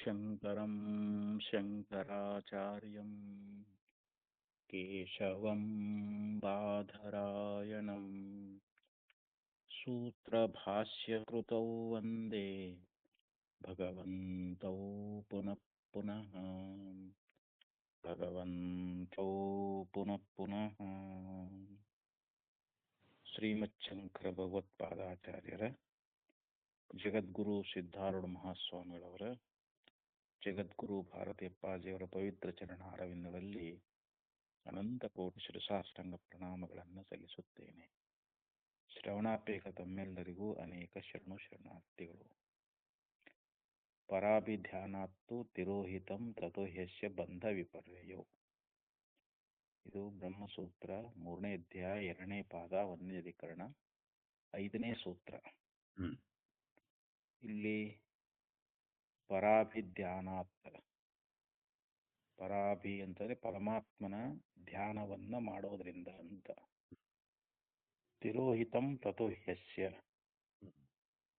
शङ्करं शङ्कराचार्यं केशवं बादरायणं सूत्रभाष्यकृतौ वन्दे भगवन्तौ पुनः पुनः भगवन्तौ पुनः पुनः ಶ್ರೀಮಚ್ಛಂಕರ ಭಗವತ್ಪಾದಾಚಾರ್ಯರ ಜಗದ್ಗುರು ಸಿದ್ಧಾರೂಢ ಮಹಾಸ್ವಾಮಿಗಳವರ ಜಗದ್ಗುರು ಭಾರತೀಯಪ್ಪಾಜಿಯವರ ಪವಿತ್ರ ಚರಣಾರವಿಂದಗಳಲ್ಲಿ ಅನಂತ ಕೋಟಿ ಶಿರಸಾಷ್ಟಾಂಗ ಪ್ರಣಾಮಗಳನ್ನು ಸಲ್ಲಿಸುತ್ತೇನೆ. ಶ್ರವಣಾಪೇಕ್ಷ ತಮ್ಮೆಲ್ಲರಿಗೂ ಅನೇಕ ಶರಣಾರ್ಥಿಗಳು. ಪರಾಭಿಧ್ಯಾನಾತ್ತು ತಿರೋಹಿತಂ ತಥೋ ಹ್ಯಸ್ಯ ಬಂಧ ವಿಪರ್ಯಯೋ. ಇದು ಬ್ರಹ್ಮಸೂತ್ರ 3ನೇ ಅಧ್ಯಾಯ 2ನೇ ಪಾದ 1ನೇ ಅಧಿಕರಣ 5ನೇ ಸೂತ್ರ. ಇಲ್ಲಿ ಪರಾಭಿಧ್ಯಾನಾತ್, ಪರಾಭಿ ಅಂತಂದ್ರೆ ಪರಮಾತ್ಮನ ಧ್ಯಾನವನ್ನ ಮಾಡೋದ್ರಿಂದ ಅಂತ. ತಿರೋಹಿತಂ ತಥೋ ಹ್ಯಸ್ಯ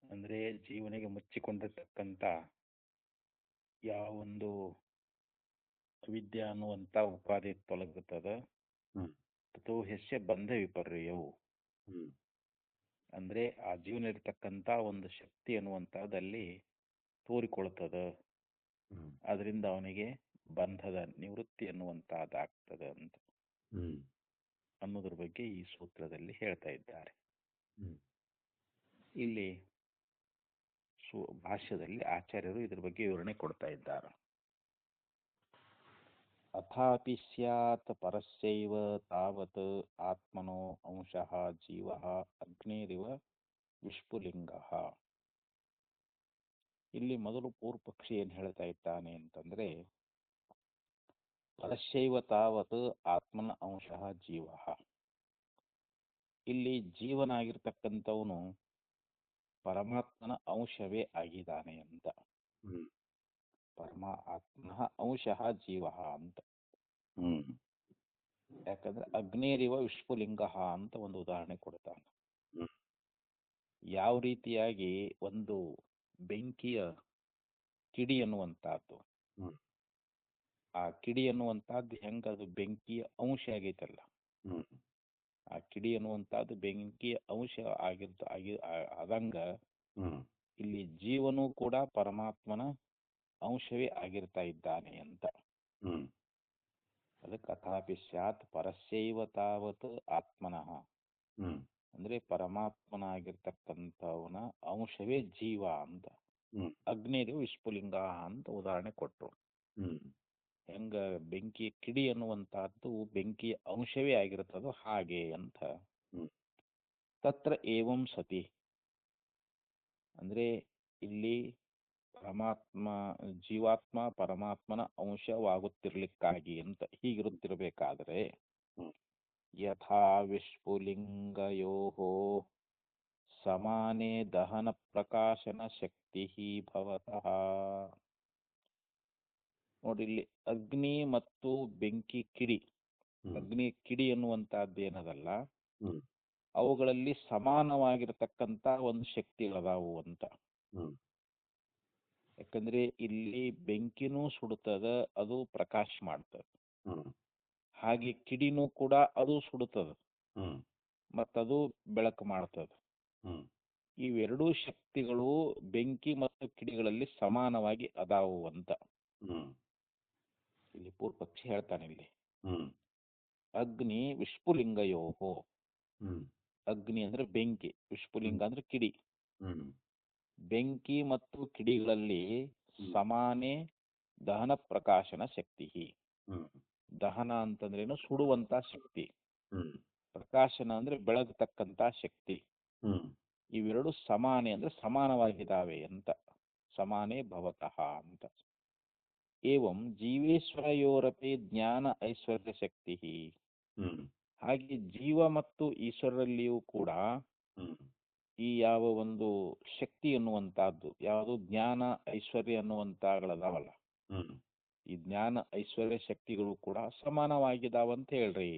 ಅಂದ್ರೆ ಜೀವನಿಗೆ ಮುಚ್ಚಿಕೊಂಡಿರ್ತಕ್ಕಂಥ ಯಾವೊಂದು ಅವಿದ್ಯೆ ಅನ್ನುವಂತ ಉಪಾಧಿ ತೊಲಗುತ್ತದ. ತಥೋ ಹ್ಯಸ್ಯ ಬಂಧ ವಿಪರ್ಯಯವು ಅಂದ್ರೆ ಆ ಜೀವನ ಇರತಕ್ಕಂತ ಒಂದು ಶಕ್ತಿ ಅನ್ನುವಂಥದ್ದಲ್ಲಿ ತೋರಿಕೊಳ್ತದ. ಅದರಿಂದ ಅವನಿಗೆ ಬಂಧದ ನಿವೃತ್ತಿ ಅನ್ನುವಂತಹದ್ದಾಗ್ತದೆ ಅಂತ ಅನ್ನೋದ್ರ ಬಗ್ಗೆ ಈ ಸೂತ್ರದಲ್ಲಿ ಹೇಳ್ತಾ ಇದ್ದಾರೆ. ಇಲ್ಲಿ ಭಾಷ್ಯದಲ್ಲಿ ಆಚಾರ್ಯರು ಇದ್ರ ಬಗ್ಗೆ ವಿವರಣೆ ಕೊಡ್ತಾ ಇದ್ದಾರೆ. ಅಥಾಪಿ ಸ್ಯಾತ್ ಪರಸ್ಯೈವ ತಾವತ್ ಆತ್ಮನೋ ಅಂಶಃ ಜೀವಃ ಅಗ್ನೇರಿವ ವಿಷ್ಪುಲಿಂಗಃ. ಇಲ್ಲಿ ಮೊದಲು ಪೂರ್ವಪಕ್ಷಿ ಏನ್ ಹೇಳ್ತಾ ಇದ್ದಾನೆ ಅಂತಂದ್ರೆ, ಪರಸ್ಯೈವ ತಾವತ್ ಆತ್ಮನ ಅಂಶಃ ಜೀವಃ. ಇಲ್ಲಿ ಜೀವನಾಗಿರ್ತಕ್ಕಂಥವನು ಪರಮಾತ್ಮನ ಅಂಶವೇ ಆಗಿದ್ದಾನೆ ಅಂತ. ಪರಮಾತ್ಮನ ಅಂಶಃ ಜೀವಃ ಅಂತ. ಯಾಕಂದ್ರೆ ಅಗ್ನೇರಿವ ವಿಷ್ಪುಲಿಂಗ ಅಂತ ಒಂದು ಉದಾಹರಣೆ ಕೊಡ್ತಾನೆ. ಯಾವ ರೀತಿಯಾಗಿ ಒಂದು ಬೆಂಕಿಯ ಕಿಡಿ ಅನ್ನುವಂತಹದ್ದು, ಆ ಕಿಡಿ ಅನ್ನುವಂತಹದ್ದು ಹೆಂಗದು ಬೆಂಕಿಯ ಅಂಶ ಆಗೈತಲ್ಲ, ಆ ಕಿಡಿ ಅನ್ನುವಂತಹದ್ದು ಬೆಂಕಿಯ ಅಂಶ ಆದಂಗ ಇಲ್ಲಿ ಜೀವನು ಕೂಡ ಪರಮಾತ್ಮನ ಅಂಶವೇ ಆಗಿರ್ತಾ ಇದ್ದಾನೆ ಅಂತ. ಅದಕ್ಕೆ ಅಥಾಪಿ ಸ್ಯಾತ್ ಪರಸ್ಯೈವ ತಾವತ್ ಆತ್ಮನಃ ಅಂದ್ರೆ ಪರಮಾತ್ಮನಾಗಿರ್ತಕ್ಕಂಥವನ ಅಂಶವೇ ಜೀವ ಅಂತ. ಅಗ್ನಿದು ವಿಷ್ಪುಲಿಂಗ ಅಂತ ಉದಾಹರಣೆ ಕೊಟ್ರು. ಹೆಂಗ ಬೆಂಕಿ ಕಿಡಿ ಅನ್ನುವಂತಹದ್ದು ಬೆಂಕಿಯ ಅಂಶವೇ ಆಗಿರ್ತದೋ ಹಾಗೆ ಅಂತ. ತತ್ರ ಏವಂ ಸತಿ ಅಂದ್ರೆ ಇಲ್ಲಿ ಪರಮಾತ್ಮ ಜೀವಾತ್ಮ ಪರಮಾತ್ಮನ ಅಂಶವಾಗುತ್ತಿರ್ಲಿಕ್ಕಾಗಿ ಅಂತ ಹೀಗಿರುತ್ತಿರಬೇಕಾದ್ರೆ, ಯಥಾ ವಿಷ್ಪುಲಿಂಗಯೋಃ ಸಮಾನೇ ದಹನ ಪ್ರಕಾಶನ ಶಕ್ತಿ ಭವತಃ. ನೋಡಿ, ಇಲ್ಲಿ ಅಗ್ನಿ ಮತ್ತು ಬೆಂಕಿ ಕಿಡಿ, ಅಗ್ನಿ ಕಿಡಿ ಅನ್ನುವಂತಹದ್ದು ಏನದಲ್ಲ, ಅವುಗಳಲ್ಲಿ ಸಮಾನವಾಗಿರ್ತಕ್ಕಂಥ ಒಂದು ಶಕ್ತಿಗಳದಾವು ಅಂತ. ಯಾಕಂದ್ರೆ ಇಲ್ಲಿ ಬೆಂಕಿನೂ ಸುಡುತ್ತದ, ಅದು ಪ್ರಕಾಶ ಮಾಡ್ತದ. ಹಾಗೆ ಕಿಡಿನೂ ಕೂಡ ಅದು ಸುಡುತ್ತದ, ಮತ್ತದು ಬೆಳಕು ಮಾಡ್ತದ. ಇವೆರಡೂ ಶಕ್ತಿಗಳು ಬೆಂಕಿ ಮತ್ತು ಕಿಡಿಗಳಲ್ಲಿ ಸಮಾನವಾಗಿ ಅದಾವು ಅಂತ ಇಲ್ಲಿ ಪೂರ್ವಪಕ್ಷಿ ಹೇಳ್ತಾನೆ. ಇಲ್ಲಿ ಅಗ್ನಿ ವಿಷ್ಪುಲಿಂಗಯೋಹೋ, ಅಗ್ನಿ ಅಂದ್ರೆ ಬೆಂಕಿ, ವಿಷ್ಪುಲಿಂಗ ಅಂದ್ರೆ ಕಿಡಿ. ಬೆಂಕಿ ಮತ್ತು ಕಿಡಿಗಳಲ್ಲಿ ಸಮಾನೇ ದಹನ ಪ್ರಕಾಶನ ಶಕ್ತಿ. ದಹನ ಅಂತಂದ್ರೇನು, ಸುಡುವಂತ ಶಕ್ತಿ. ಪ್ರಕಾಶನ ಅಂದ್ರೆ ಬೆಳಗತಕ್ಕಂತ ಶಕ್ತಿ. ಇವೆರಡು ಸಮಾನೆ ಅಂದ್ರೆ ಸಮಾನವಾಗಿದ್ದಾವೆ ಅಂತ. ಸಮಾನೇ ಭವತಃ ಅಂತ. ಏವಂ ಜೀವೇಶ್ವರಯೋರಪಿ ಜ್ಞಾನ ಐಶ್ವರ್ಯ ಶಕ್ತಿ. ಹಾಗೆ ಜೀವ ಮತ್ತು ಈಶ್ವರಲ್ಲಿಯೂ ಕೂಡ ಈ ಯಾವ ಒಂದು ಶಕ್ತಿ ಅನ್ನುವಂತಹದ್ದು, ಯಾವುದು ಜ್ಞಾನ ಐಶ್ವರ್ಯ ಅನ್ನುವಂತಗಳದಾವಲ್ಲ, ಈ ಜ್ಞಾನ ಐಶ್ವರ್ಯ ಶಕ್ತಿಗಳು ಕೂಡ ಸಮಾನವಾಗಿದಾವಂತ ಹೇಳ್ರಿ.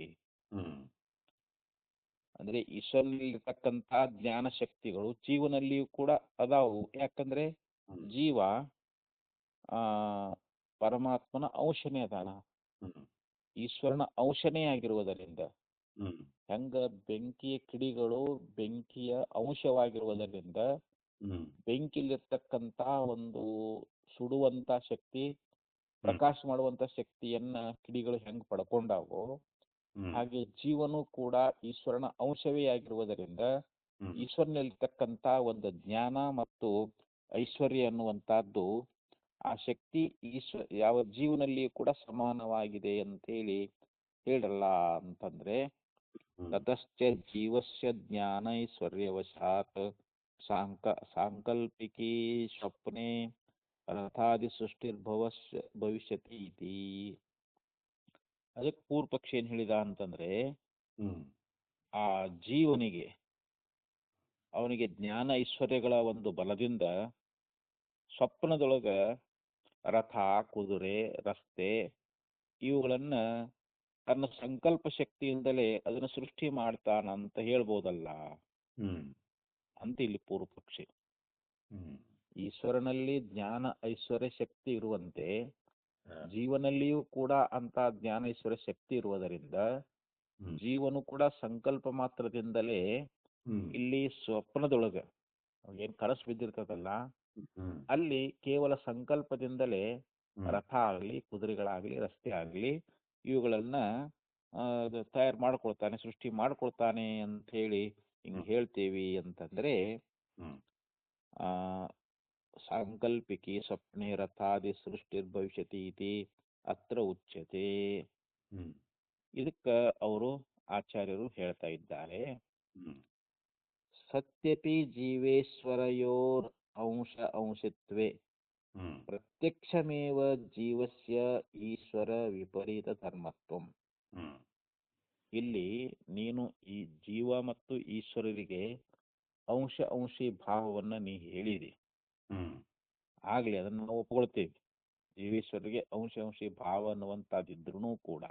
ಅಂದ್ರೆ ಈಶ್ವರಲ್ಲಿರ್ತಕ್ಕಂಥ ಜ್ಞಾನ ಶಕ್ತಿಗಳು ಜೀವನಲ್ಲಿಯೂ ಕೂಡ ಅದಾವು. ಯಾಕಂದ್ರೆ ಜೀವ ಆ ಪರಮಾತ್ಮನ ಅಂಶನೇ ಅದಾನ, ಹ್ಮ್ ಈಶ್ವರನ ಅಂಶನೇ ಆಗಿರುವುದರಿಂದ. ಹ್ಮ್ ಹೆಂಗ ಬೆಂಕಿಯ ಕಿಡಿಗಳು ಬೆಂಕಿಯ ಅಂಶವಾಗಿರುವುದರಿಂದ ಹ್ಮ್ ಬೆಂಕಿಲಿರ್ತಕ್ಕಂಥ ಒಂದು ಸುಡುವಂತ ಶಕ್ತಿ, ಹ್ಮ್ ಪ್ರಕಾಶ ಮಾಡುವಂತ ಶಕ್ತಿಯನ್ನ ಕಿಡಿಗಳು ಹೆಂಗ್ ಪಡ್ಕೊಂಡಾವೋ, ಹ್ಮ್ ಹಾಗೆ ಜೀವನು ಕೂಡ ಈಶ್ವರನ ಅಂಶವೇ ಆಗಿರುವುದರಿಂದ ಹ್ಮ್ ಈಶ್ವರನಲ್ಲಿರ್ತಕ್ಕಂಥ ಒಂದು ಜ್ಞಾನ ಮತ್ತು ಐಶ್ವರ್ಯ ಅನ್ನುವಂತಹದ್ದು ಆ ಶಕ್ತಿ ಯಾವ ಜೀವನಲ್ಲಿಯೂ ಕೂಡ ಸಮಾನವಾಗಿದೆ ಅಂತೇಳಿ ಹೇಳಲ್ಲ ಅಂತಂದ್ರೆ, ಹ್ಮ್ ತತಶ್ಚ ಜೀವಸ್ಯ ಜ್ಞಾನೈಶ್ವರ್ಯವಶಾತ್ ಸಾಂಕಲ್ಪಿಕೀ ಸ್ವಪ್ನೆ ರಥಾದಿ ಭವಿಷ್ಯತಿ ಇತಿ. ಅದಕ್ಕೆ ಪೂರ್ವ ಪಕ್ಷಿ ಏನ್ ಹೇಳಿದ ಅಂತಂದ್ರೆ, ಹ್ಮ್ ಆ ಜೀವನಿಗೆ ಅವನಿಗೆ ಜ್ಞಾನ ಐಶ್ವರ್ಯಗಳ ಒಂದು ಬಲದಿಂದ ಸ್ವಪ್ನದೊಳಗ ರಥ, ಕುದುರೆ, ರಸ್ತೆ ಇವುಗಳನ್ನ ತನ್ನ ಸಂಕಲ್ಪ ಶಕ್ತಿಯಿಂದಲೇ ಅದನ್ನು ಸೃಷ್ಟಿ ಮಾಡ್ತಾನಂತ ಹೇಳ್ಬೋದಲ್ಲ ಹ್ಮ್ ಅಂತ ಇಲ್ಲಿ ಪೂರ್ವ ಪಕ್ಷಿ. ಹ್ಮ್ ಈಶ್ವರನಲ್ಲಿ ಜ್ಞಾನ ಐಶ್ವರ್ಯ ಶಕ್ತಿ ಇರುವಂತೆ ಹಾ. ಜೀವನಲ್ಲಿಯೂ ಕೂಡ ಅಂತ ಜ್ಞಾನ ಐಶ್ವರ್ಯ ಶಕ್ತಿ ಇರುವುದರಿಂದ ಹ್ಮ್ ಜೀವನು ಕೂಡ ಸಂಕಲ್ಪ ಮಾತ್ರದಿಂದಲೇ ಹ್ಮ್ ಇಲ್ಲಿ ಸ್ವಪ್ನದೊಳಗ ಏನ್ ಕನಸು ಬಿದ್ದಿರ್ತದಲ್ಲ ಹ್ಮ್ ಅಲ್ಲಿ ಕೇವಲ ಸಂಕಲ್ಪದಿಂದಲೇ ಹ್ಮ್ ರಥ ಆಗಲಿ, ಕುದುರೆಗಳಾಗಲಿ, ರಸ್ತೆ ಆಗಲಿ ಇವುಗಳನ್ನ ತಯಾರು ಮಾಡ್ಕೊಳ್ತಾನೆ, ಸೃಷ್ಟಿ ಮಾಡ್ಕೊಳ್ತಾನೆ ಅಂತ ಹೇಳಿ ಹಿಂಗ್ ಹೇಳ್ತೇವಿ ಅಂತಂದ್ರೆ, ಹ್ಮ್ ಆ ಸಾಂಕಲ್ಪಿಕಿ ಸ್ವಪ್ನೆ ರಥಾದಿ ಸೃಷ್ಟಿರ್ಭವಿಷ್ಯತಿ ಇತಿ ಅತ್ರ ಉಚ್ಯತೆ. ಹ್ಮ್ ಇದಕ್ಕ ಅವರು ಆಚಾರ್ಯರು ಹೇಳ್ತಾ ಇದ್ದಾರೆ, ಹ್ಮ್ ಸತ್ಯಪಿ ಜೀವೇಶ್ವರಯೋರ್ ಅಂಶ ಅಂಶತ್ವೇ ಹ್ಮ್ ಪ್ರತ್ಯಕ್ಷಮೇವ ಜೀವಸ್ಯ ಈಶ್ವರ ವಿಪರೀತ ಧರ್ಮತ್ವಂ. ಹ್ಮ್ ಇಲ್ಲಿ ನೀನು ಈ ಜೀವ ಮತ್ತು ಈಶ್ವರರಿಗೆ ಅಂಶ ಅಂಶಿ ಭಾವವನ್ನ ನೀ ಹೇಳಿದಿ, ಹ್ಮ್ ಆಗ್ಲಿ ಅದನ್ನ ನಾವು ಒಪ್ಕೊಳ್ತೇವೆ. ಜೀವೇಶ್ವರರಿಗೆ ಅಂಶ ಅಂಶಿ ಭಾವ ಅನ್ನುವಂಥದ್ದಿದ್ರೂ ಕೂಡ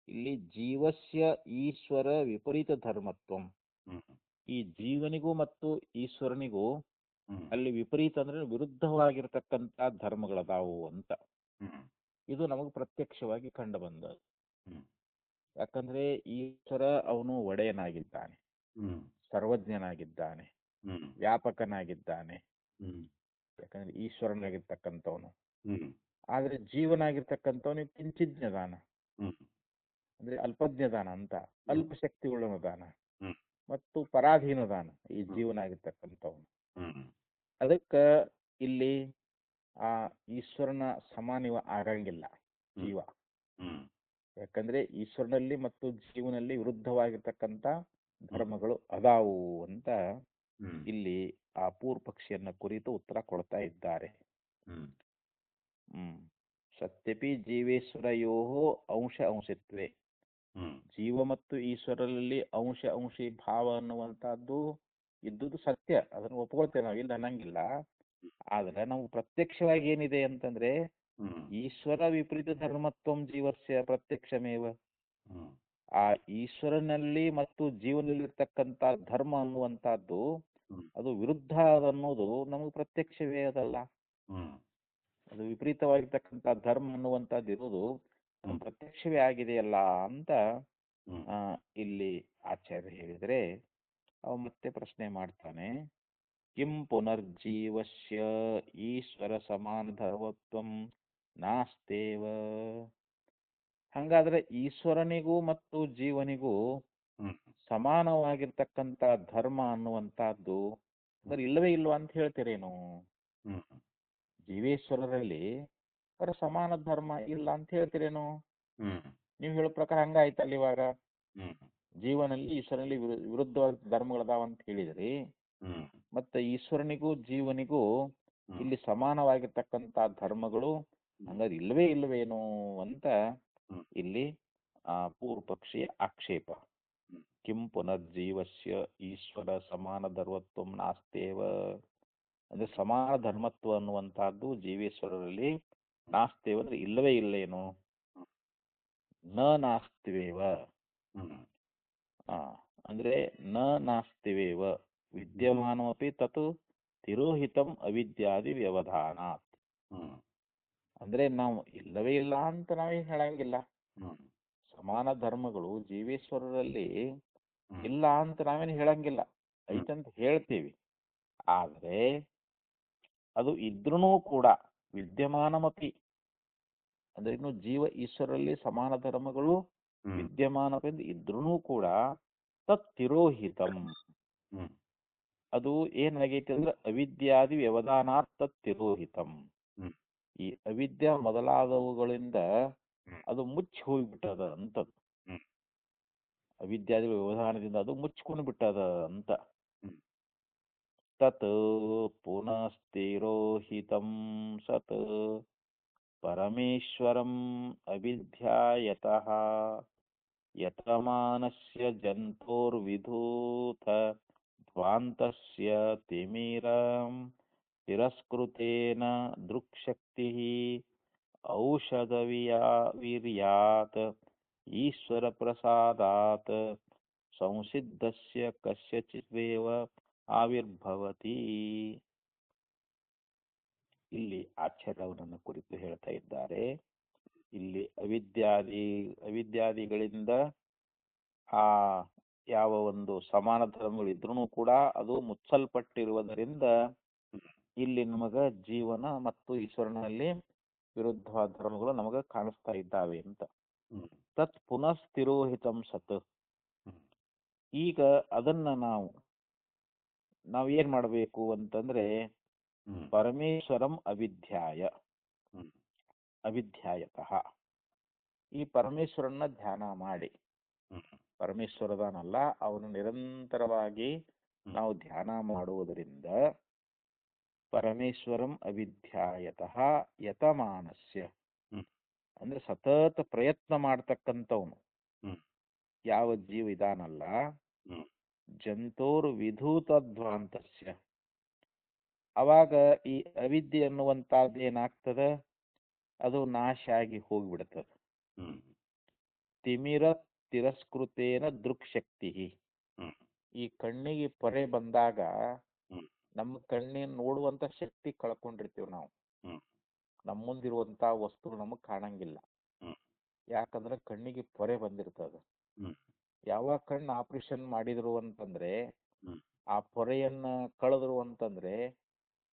ಇಲ್ಲಿ ಜೀವಸ್ಯ ಈಶ್ವರ ವಿಪರೀತ ಧರ್ಮತ್ವಂ, ಹ್ಮ್ ಈ ಜೀವನಿಗೂ ಮತ್ತು ಈಶ್ವರನಿಗೂ ಹ್ಮ್ ಅಲ್ಲಿ ವಿಪರೀತ ಅಂದ್ರೆ ವಿರುದ್ಧವಾಗಿರ್ತಕ್ಕಂಥ ಧರ್ಮಗಳದಾವು ಅಂತ ಹ್ಮ್ ಇದು ನಮಗೆ ಪ್ರತ್ಯಕ್ಷವಾಗಿ ಕಂಡು ಬಂದ. ಹ್ಮ್ ಯಾಕಂದ್ರೆ ಈಶ್ವರ ಅವನು ಒಡೆಯನಾಗಿದ್ದಾನೆ, ಹ್ಮ್ ಸರ್ವಜ್ಞನಾಗಿದ್ದಾನೆ, ಹ್ಮ್ ವ್ಯಾಪಕನಾಗಿದ್ದಾನೆ. ಹ್ಮ್ ಯಾಕಂದ್ರೆ ಈಶ್ವರನಾಗಿರ್ತಕ್ಕಂಥವನು. ಹ್ಮ್ ಆದ್ರೆ ಜೀವನಾಗಿರ್ತಕ್ಕಂಥವನು ಕಿಂಚಿಜ್ಞದಾನ, ಹ್ಮ್ ಅಂದ್ರೆ ಅಲ್ಪಜ್ಞದಾನ ಅಂತ, ಅಲ್ಪ ಶಕ್ತಿಯುಳ್ಳವದಾನ ಹ್ಮ್ ಮತ್ತು ಪರಾಧೀನದಾನ ಈ ಜೀವನಾಗಿರ್ತಕ್ಕಂಥವನು. ಹ್ಮ್ ಅದಕ್ಕ ಇಲ್ಲಿ ಆ ಈಶ್ವರನ ಸಮಾನಿವ ಆಗಂಗಿಲ್ಲ ಜೀವ. ಹ್ಮ್ ಯಾಕಂದ್ರೆ ಈಶ್ವರನಲ್ಲಿ ಮತ್ತು ಜೀವನಲ್ಲಿ ವಿರುದ್ಧವಾಗಿರ್ತಕ್ಕಂಥ ಧರ್ಮಗಳು ಅದಾವು ಅಂತ ಹ್ಮ್ ಇಲ್ಲಿ ಆ ಪೂರ್ವ ಪಕ್ಷಿಯನ್ನ ಕುರಿತು ಉತ್ತರ ಕೊಡ್ತಾ ಇದ್ದಾರೆ. ಹ್ಮ್ ಹ್ಮ್ ಸತ್ಯಪಿ ಜೀವೇಶ್ವರಯೋ ಅಂಶ ಅಂಶತ್ವೇ, ಹ್ಮ್ ಜೀವ ಮತ್ತು ಈಶ್ವರಲ್ಲಿ ಅಂಶ ಅಂಶಿ ಭಾವ ಅನ್ನುವಂಥದ್ದು ಇದ್ದುದು ಸತ್ಯ, ಅದನ್ನು ಒಪ್ಕೊಳ್ತೇವೆ ನಾವು, ಇಲ್ಲ ಅನ್ನಂಗಿಲ್ಲ. ಆದ್ರೆ ನಾವು ಪ್ರತ್ಯಕ್ಷವಾಗಿ ಏನಿದೆ ಅಂತಂದ್ರೆ, ಹ್ಮ್ ಈಶ್ವರ ವಿಪರೀತ ಧರ್ಮತ್ವಂ ಜೀವಸ್ಯ ಪ್ರತ್ಯಕ್ಷಮೇವ, ಹ್ಮ್ ಆ ಈಶ್ವರನಲ್ಲಿ ಮತ್ತು ಜೀವನದಲ್ಲಿರ್ತಕ್ಕಂಥ ಧರ್ಮ ಅನ್ನುವಂಥದ್ದು ಹ್ಮ್ ಅದು ವಿರುದ್ಧ ಅನ್ನೋದು ನಮಗೆ ಪ್ರತ್ಯಕ್ಷವೇ ಅದಲ್ಲ. ಹ್ಮ್ ಅದು ವಿಪರೀತವಾಗಿರ್ತಕ್ಕಂಥ ಧರ್ಮ ಅನ್ನುವಂಥದ್ದು ಇರೋದು ಹ್ಮ್ ಪ್ರತ್ಯಕ್ಷವೇ ಆಗಿದೆಯಲ್ಲ ಅಂತ ಹ್ಮ್ ಇಲ್ಲಿ ಆಚಾರ್ಯ ಹೇಳಿದರೆ, ಅವ ಮತ್ತೆ ಪ್ರಶ್ನೆ ಮಾಡ್ತಾನೆ, ಕಿಂ ಪುನರ್ಜೀವಸ್ಯ ಈಶ್ವರ ಸಮಾನ ಧರ್ಮತ್ವಂ ನಾಸ್ತೇವ. ಹಂಗಾದ್ರೆ ಈಶ್ವರನಿಗೂ ಮತ್ತು ಜೀವನಿಗೂ ಹ್ಮ್ ಸಮಾನವಾಗಿರ್ತಕ್ಕಂಥ ಧರ್ಮ ಅನ್ನುವಂಥದ್ದು ಅಂದ್ರೆ ಇಲ್ಲವೇ ಇಲ್ವಾ ಅಂತ ಹೇಳ್ತೀರೇನು? ಹ್ಮ್ ಜೀವೇಶ್ವರರಲ್ಲಿ ಅವರ ಸಮಾನ ಧರ್ಮ ಇಲ್ಲ ಅಂತ ಹೇಳ್ತೀರೇನು? ಹ್ಮ್ ನೀವು ಹೇಳೋ ಪ್ರಕಾರ ಹಂಗಾಯ್ತಲ್ಲ ಇವಾಗ. ಹ್ಮ್ ಜೀವನಲ್ಲಿ ಈಶ್ವರನಲ್ಲಿ ವಿರುದ್ಧವಾದ ಧರ್ಮಗಳದಾವ ಅಂತ ಹೇಳಿದ್ರಿ, ಹ್ಮ್ ಮತ್ತೆ ಈಶ್ವರನಿಗೂ ಜೀವನಿಗೂ ಹ್ಮ್ ಇಲ್ಲಿ ಸಮಾನವಾಗಿರ್ತಕ್ಕಂಥ ಧರ್ಮಗಳು ಹಂಗಾದ್ರೆ ಇಲ್ವೇ ಇಲ್ವೇನೋ ಅಂತ ಹ್ಮ್ ಇಲ್ಲಿ ಪೂರ್ವ ಪಕ್ಷಿಯ ಆಕ್ಷೇಪ. ಹ್ಮ್ ಕಿಂ ಪುನರ್ಜೀವಸ್ಯ ಈಶ್ವರ ಸಮಾನ ಧರ್ಮತ್ವಂ ನಾಸ್ತೇವ, ಅಂದ್ರೆ ಸಮಾನ ಧರ್ಮತ್ವ ಅನ್ನುವಂತಹದ್ದು ಜೀವೇಶ್ವರರಲ್ಲಿ ನಾಸ್ತೇವ ಅಂದ್ರೆ ಇಲ್ಲವೇ ಇಲ್ಲೇನು? ನ ನಾಸ್ತಿವೇವ, ಹ್ಮ್ ಅಂದ್ರೆ ನ ನಾಸ್ತಿವೇವ ವಿದ್ಯಮಾನಮಪಿ ತತ್ ತಿರೋಹಿತಂ ಅವಿದ್ಯಾದಿ ವ್ಯವಧಾನಾತ್. ಹ್ಮ್ ಅಂದ್ರೆ ನಾವು ಇಲ್ಲವೇ ಇಲ್ಲ ಅಂತ ನಾವೇ ಹೇಳಂಗಿಲ್ಲ. ಹ್ಮ್ ಸಮಾನ ಧರ್ಮಗಳು ಜೀವೇಶ್ವರರಲ್ಲಿ ಹ್ಮ್ ಇಲ್ಲ ಅಂತ ನಾವೇನು ಹೇಳಂಗಿಲ್ಲ, ಹ್ಮ್ ಐತಂತ ಹೇಳ್ತೀವಿ. ಆದರೆ ಅದು ಇದ್ರೂ ಕೂಡ ವಿದ್ಯಮಾನಮಪಿ, ಅಂದ್ರೆ ಇನ್ನು ಜೀವ ಈಶ್ವರಲ್ಲಿ ಸಮಾನ ಧರ್ಮಗಳು ಹ್ಮ್ ವಿದ್ಯಮಾನವೆಂದು ಇದ್ರೂ ಕೂಡ ತತ್ ತಿರೋಹಿತಂ, ಹ್ಮ್ ಅದು ಏನಾಗೈತಿ ಅಂದ್ರೆ ಅವಿದ್ಯಾದಿ ವ್ಯವಧಾನಾತ್ ತತ್ ತಿರೋಹಿತಂ. ಹ್ಮ್ ಈ ಅವಿದ್ಯಾ ಮೊದಲಾದವುಗಳಿಂದ ಹ್ಮ್ ಅದು ಮುಚ್ಚಿ ಹೋಗ್ಬಿಟ್ಟದ ಅಂತದ್ದು. ಹ್ಮ್ ಅವಿದ್ಯಾದಿ ವ್ಯವಧಾನದಿಂದ ಅದು ಮುಚ್ಕೊಂಡು ಬಿಟ್ಟದ ಅಂತ. ಹ್ಮ್ ತತ್ ಪುನಸ್ತಿರೋಹಿತಂ ಸತ್ ಪರಮೇಶ್ವರಂ ಅವಿದ್ಯಾಯತಃ ಯತಮಾನಸ್ಯ ಜಂತೋರ್ವಿಧೂತ ಧ್ವಾಂತಸ್ಯ ತಿಮಿರಂ ತಿರಸ್ಕೃತೇನ ದೃಕ್ಶಕ್ತಿಃ ಔಷಧವಿಯಾ ವೀರ್ಯಾತ್ ಈಶ್ವರಪ್ರಸಾದಾತ್ ಸಂಸಿದ್ಧಸ್ಯ ಕಸ್ಯಚಿದೇವ ಆವಿರ್ಭವತಿ. ಇಲ್ಲಿ ಆಚಾರ್ಯ ಅವರನ್ನು ಕುರಿತು ಹೇಳ್ತಾ ಇದ್ದಾರೆ. ಇಲ್ಲಿ ಅವಿದ್ಯಾದಿಗಳಿಂದ ಆ ಯಾವ ಒಂದು ಸಮಾನ ಧರ್ಮಗಳಿದ್ರೂ ಕೂಡ ಅದು ಮುಚ್ಚಲ್ಪಟ್ಟಿರುವುದರಿಂದ ಇಲ್ಲಿ ನಮಗ ಜೀವನ ಮತ್ತು ಈಶ್ವರನಲ್ಲಿ ವಿರುದ್ಧವಾದ ಧರ್ಮಗಳು ನಮಗ ಕಾಣಿಸ್ತಾ ಇದ್ದಾವೆ ಅಂತ. ಹ್ಮ್ ತತ್ ಪುನಃಸ್ಥಿರೋಹಿತಂ ಸತ್. ಹ್ಮ್ ಈಗ ಅದನ್ನ ನಾವು ಏನ್ ಮಾಡಬೇಕು ಅಂತಂದ್ರೆ ಹ್ಮ್ ಪರಮೇಶ್ವರಂ ಅವಿದ್ಯಾಯ ಹ್ಮ್ ಅವಿದ್ಯಾಯತಃ, ಈ ಪರಮೇಶ್ವರನ್ನ ಧ್ಯಾನ ಮಾಡಿ. ಹ್ಮ್ ಪರಮೇಶ್ವರದನಲ್ಲ, ಅವನು ನಿರಂತರವಾಗಿ ಹ್ಮ್ ನಾವು ಧ್ಯಾನ ಮಾಡುವುದರಿಂದ ಪರಮೇಶ್ವರಂ ಅವಿದ್ಯಾಯತಃ ಯತಮಾನಸ್ಯ, ಹ್ಮ್ ಅಂದ್ರೆ ಸತತ ಪ್ರಯತ್ನ ಮಾಡ್ತಕ್ಕಂಥವನು ಹ್ಮ್ ಯಾವ ಜೀವ ಇದಾನಲ್ಲ, ಹ್ಮ್ ಜಂತೋರ್ ವಿಧೂತಧ್ವಾಂತಸ್ಯ, ಅವಾಗ ಈ ಅವಿದ್ಯೆ ಅನ್ನುವಂಥದ್ದು ಏನಾಗ್ತದ, ಅದು ನಾಶ ಆಗಿ ಹೋಗ್ಬಿಡ್ತದೆ. ಹ್ಮ್ ತಿಮಿರ ತಿರಸ್ಕೃತೇನ ದೃಕ್ಶಕ್ತಿ, ಹ್ಮ್ ಈ ಕಣ್ಣಿಗೆ ಪೊರೆ ಬಂದಾಗ ಹ್ಮ್ ನಮ್ಮ ಕಣ್ಣಿನ ನೋಡುವಂತ ಶಕ್ತಿ ಕಳ್ಕೊಂಡಿರ್ತೀವಿ ನಾವು. ಹ್ಮ್ ನಮ್ಮ ಮುಂದಿರುವಂತ ವಸ್ತು ನಮಗೆ ಕಾಣಂಗಿಲ್ಲ, ಹ್ಮ್ ಯಾಕಂದ್ರೆ ಕಣ್ಣಿಗೆ ಪೊರೆ ಬಂದಿರ್ತದ. ಹ್ಮ್ ಯಾವಾಗ ಕಣ್ಣು ಆಪರೇಷನ್ ಮಾಡಿದ್ರು ಅಂತಂದ್ರೆ ಹ್ಮ್ ಆ ಪೊರೆಯನ್ನ ಕಳೆದ್ರು ಅಂತಂದ್ರೆ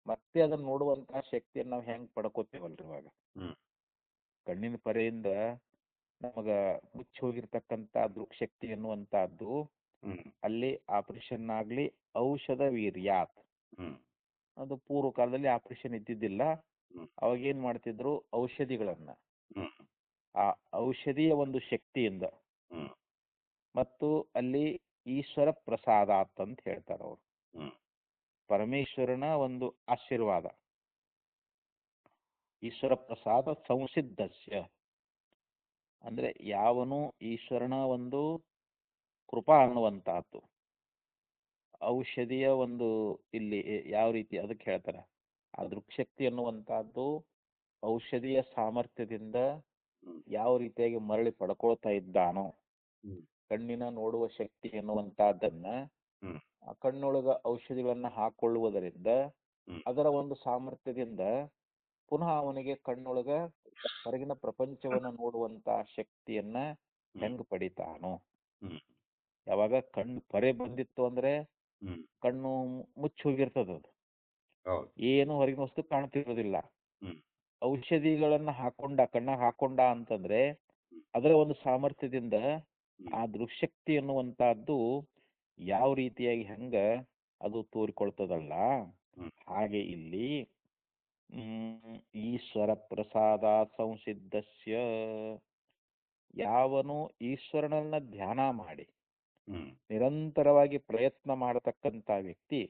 ಮತ್ತೆ ಅದನ್ನ ನೋಡುವಂತ ಶಕ್ತಿಯನ್ನು ನಾವು ಹೆಂಗ್ ಪಡ್ಕೋತೇವಲ್ರಿ ಇವಾಗ. ಹ್ಮ್ ಕಣ್ಣಿನ ಪೊರೆಯಿಂದ ನಮಗ ಮುಚ್ಚಿ ಹೋಗಿರ್ತಕ್ಕಂಥ ದೃಕ್ಶಕ್ತಿ ಎನ್ನುವಂತಹದ್ದು ಹ್ಮ್ ಅಲ್ಲಿ ಆಪರೇಷನ್ ಆಗ್ಲಿ ಔಷಧ ವೀರ್ಯಾತ್, ಹ್ಮ್ ಅದು ಪೂರ್ವ ಕಾಲದಲ್ಲಿ ಆಪರೇಷನ್ ಇದ್ದಿದ್ದಿಲ್ಲ. ಹ್ಮ್ ಅವಾಗ ಏನ್ ಮಾಡ್ತಿದ್ರು, ಔಷಧಿಗಳನ್ನ ಹ್ಮ್ ಆ ಔಷಧಿಯ ಒಂದು ಶಕ್ತಿಯಿಂದ ಹ್ಮ್ ಮತ್ತು ಅಲ್ಲಿ ಈಶ್ವರ ಪ್ರಸಾದಾತ್ ಅಂತ ಹೇಳ್ತಾರೆ ಅವರು. ಹ್ಮ್ ಪರಮೇಶ್ವರನ ಒಂದು ಆಶೀರ್ವಾದ, ಈಶ್ವರ ಪ್ರಸಾದ ಸಂಸಿದ್ಧಸ್ಯ, ಅಂದ್ರೆ ಯಾವನು ಈಶ್ವರನ ಒಂದು ಕೃಪಾ ಅನ್ನುವಂತಹದ್ದು ಔಷಧಿಯ ಒಂದು ಇಲ್ಲಿ ಯಾವ ರೀತಿ ಅದಕ್ಕೆ ಹೇಳ್ತಾರೆ, ಆ ದೃಕ್ಶಕ್ತಿ ಅನ್ನುವಂತಹದ್ದು ಔಷಧಿಯ ಸಾಮರ್ಥ್ಯದಿಂದ ಹ್ಮ್ ಯಾವ ರೀತಿಯಾಗಿ ಮರಳಿ ಪಡ್ಕೊಳ್ತಾ ಇದ್ದಾನೋ, ಹ್ಮ್ ಕಣ್ಣಿನ ನೋಡುವ ಶಕ್ತಿ ಎನ್ನುವಂತಹದ್ದನ್ನ ಹ್ಮ್ ಆ ಕಣ್ಣೊಳಗ ಔಷಧಿಗಳನ್ನ ಹಾಕೊಳ್ಳುವುದರಿಂದ ಹ್ಮ್ ಅದರ ಒಂದು ಸಾಮರ್ಥ್ಯದಿಂದ ಪುನಃ ಅವನಿಗೆ ಕಣ್ಣೊಳಗ ಹೊರಗಿನ ಪ್ರಪಂಚವನ್ನ ನೋಡುವಂತ ಶಕ್ತಿಯನ್ನ ಹೆಂಗ್ ಪಡಿತಾನೋ. ಹ್ಮ್ ಯಾವಾಗ ಕಣ್ಣು ಪರೆ ಬಂದಿತ್ತು ಅಂದ್ರೆ ಹ್ಮ್ ಕಣ್ಣು ಮುಚ್ಚಿ ಹೋಗಿರ್ತದ, ಅದು ಹೌದು. ಏನು ಹೊರಗಿನ ವಸ್ತು ಕಾಣ್ತಿರೋದಿಲ್ಲ. ಹ್ಮ್ ಔಷಧಿಗಳನ್ನ ಕಣ್ಣಾಗ ಹಾಕೊಂಡ ಅಂತಂದ್ರೆ ಅದರ ಒಂದು ಸಾಮರ್ಥ್ಯದಿಂದ ಹ್ಮ್ ಆ ದೃಕ್ಶಕ್ತಿ ಎನ್ನುವಂತಹದ್ದು ಯಾವ ರೀತಿಯಾಗಿ ಹೆಂಗ ಅದು ತೋರಿಕೊಳ್ತದಲ್ಲ, ಹ್ಮ್ ಹಾಗೆ ಇಲ್ಲಿ ಈಶ್ವರ ಪ್ರಸಾದ ಸಂಸಿದ್ಧಸ್ಯ, ಯಾವನು ಈಶ್ವರನನ್ನ ಧ್ಯಾನ ಮಾಡಿ ಹ್ಮ್ ನಿರಂತರವಾಗಿ ಪ್ರಯತ್ನ ಮಾಡತಕ್ಕಂತ ವ್ಯಕ್ತಿ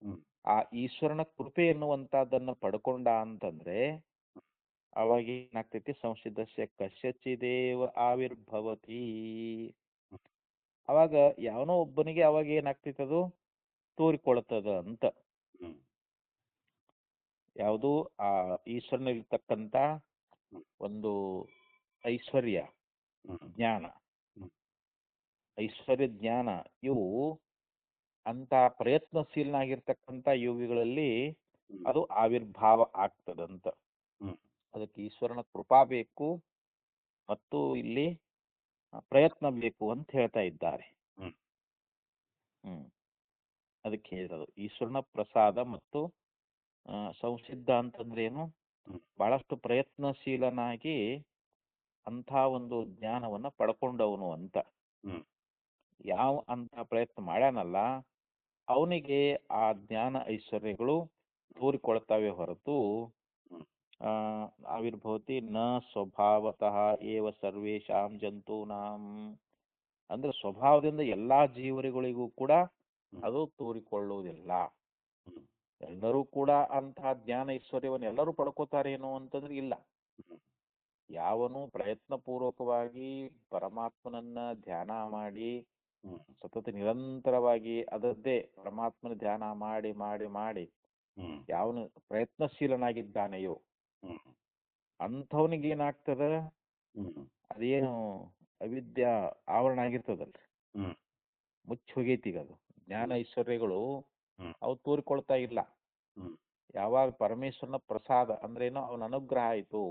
ಹ್ಮ್ ಆ ಈಶ್ವರನ ಕೃಪೆ ಎನ್ನುವಂತಹದ್ದನ್ನ ಪಡ್ಕೊಂಡ ಅಂತಂದ್ರೆ ಅವಾಗ ಏನಾಗ್ತೈತಿ, ಸಂಸಿದ್ಧಸ್ಯ ಕಸ್ಯಚಿದೇವ ಆವಿರ್ಭವತಿ. ಅವಾಗ ಯಾವನೋ ಒಬ್ಬನಿಗೆ ಅವಾಗ ಏನಾಗ್ತೈತಿ, ಅದು ತೋರಿಕೊಳ್ತದ ಅಂತ. ಹ್ಮ್ ಯಾವುದು ಆ ಈಶ್ವರನಲ್ಲಿರ್ತಕ್ಕಂಥ ಹ್ಮ್ ಒಂದು ಐಶ್ವರ್ಯ ಹ್ಮ್ ಜ್ಞಾನ, ಹ್ಮ್ ಐಶ್ವರ್ಯ ಜ್ಞಾನ ಇವು ಅಂತ ಪ್ರಯತ್ನಶೀಲನಾಗಿರ್ತಕ್ಕಂಥ ಯೋಗಿಗಳಲ್ಲಿ ಹ್ಮ್ ಅದು ಆವಿರ್ಭಾವ ಆಗ್ತದಂತ. ಹ್ಮ್ ಅದಕ್ಕೆ ಈಶ್ವರನ ಕೃಪಾ ಬೇಕು ಮತ್ತು ಇಲ್ಲಿ ಪ್ರಯತ್ನ ಬೇಕು ಅಂತ ಹೇಳ್ತಾ ಇದ್ದಾರೆ. ಹ್ಮ್ ಹ್ಮ್ ಅದಕ್ಕೆ ಹೇಳಿರೋದು ಈಶ್ವರನ ಪ್ರಸಾದ ಮತ್ತು ಸಂಸಿದ್ಧ ಅಂತಂದ್ರೆ ಏನು, ಹ್ಮ್ ಬಹಳಷ್ಟು ಪ್ರಯತ್ನಶೀಲನಾಗಿ ಅಂಥ ಒಂದು ಜ್ಞಾನವನ್ನ ಪಡ್ಕೊಂಡವನು ಅಂತ. ಹ್ಮ್ ಯಾವ ಅಂತ ಪ್ರಯತ್ನ ಮಾಡ್ಯಾನಲ್ಲ ಅವನಿಗೆ ಆ ಜ್ಞಾನ ಐಶ್ವರ್ಯಗಳು ತೋರಿಕೊಳ್ತಾವೆ ಹೊರತು ಹ್ಮ್ ಆ, ಆವಿರ್ಭವತಿ ನ ಸ್ವಭಾವತಃ ಏವ ಸರ್ವೇಷಾಂ ಜಂತೂನಾಂ, ಅಂದ್ರೆ ಸ್ವಭಾವದಿಂದ ಎಲ್ಲಾ ಜೀವರಿಗಳಿಗೂ ಕೂಡ ಹ್ಮ್ ಅದು ತೋರಿಕೊಳ್ಳುವುದಿಲ್ಲ. ಹ್ಮ್ ಎಲ್ಲರೂ ಕೂಡ ಅಂತಹ ಜ್ಞಾನ ಐಶ್ವರ್ಯವನ್ನು ಎಲ್ಲರೂ ಪಡ್ಕೋತಾರೇನೋ ಅಂತಂದ್ರೆ ಇಲ್ಲ. ಹ್ಮ್ ಯಾವನು ಪ್ರಯತ್ನ ಪೂರ್ವಕವಾಗಿ ಪರಮಾತ್ಮನನ್ನ ಧ್ಯಾನ ಮಾಡಿ ಹ್ಮ್ ಸತತ ನಿರಂತರವಾಗಿ ಅದರದ್ದೇ ಪರಮಾತ್ಮನ ಧ್ಯಾನ ಮಾಡಿ ಮಾಡಿ ಮಾಡಿ ಹ್ಮ್ ಯಾವನು ಪ್ರಯತ್ನಶೀಲನಾಗಿದ್ದಾನೆಯೋ ಹ್ಮ್ ಅಂಥವನಿಗೆ ಏನಾಗ್ತದ, ಹ್ಮ್ ಅದೇನು ಅವಿದ್ಯಾ ಆವರಣ ಆಗಿರ್ತದಲ್ರಿ, ಹ್ಮ್ ಮುಚ್ಚಿ ಹೋಗೈತಿಗ ಅದು. ಜ್ಞಾನ ಐಶ್ವರ್ಯಗಳು ಹ್ಮ್ ಅವು ತೋರಿಕೊಳ್ತಾ ಇಲ್ಲ. ಹ್ಮ್ ಯಾವಾಗ ಪರಮೇಶ್ವರನ ಪ್ರಸಾದ ಅಂದ್ರೇನು, ಅವನ ಅನುಗ್ರಹ ಆಯಿತು,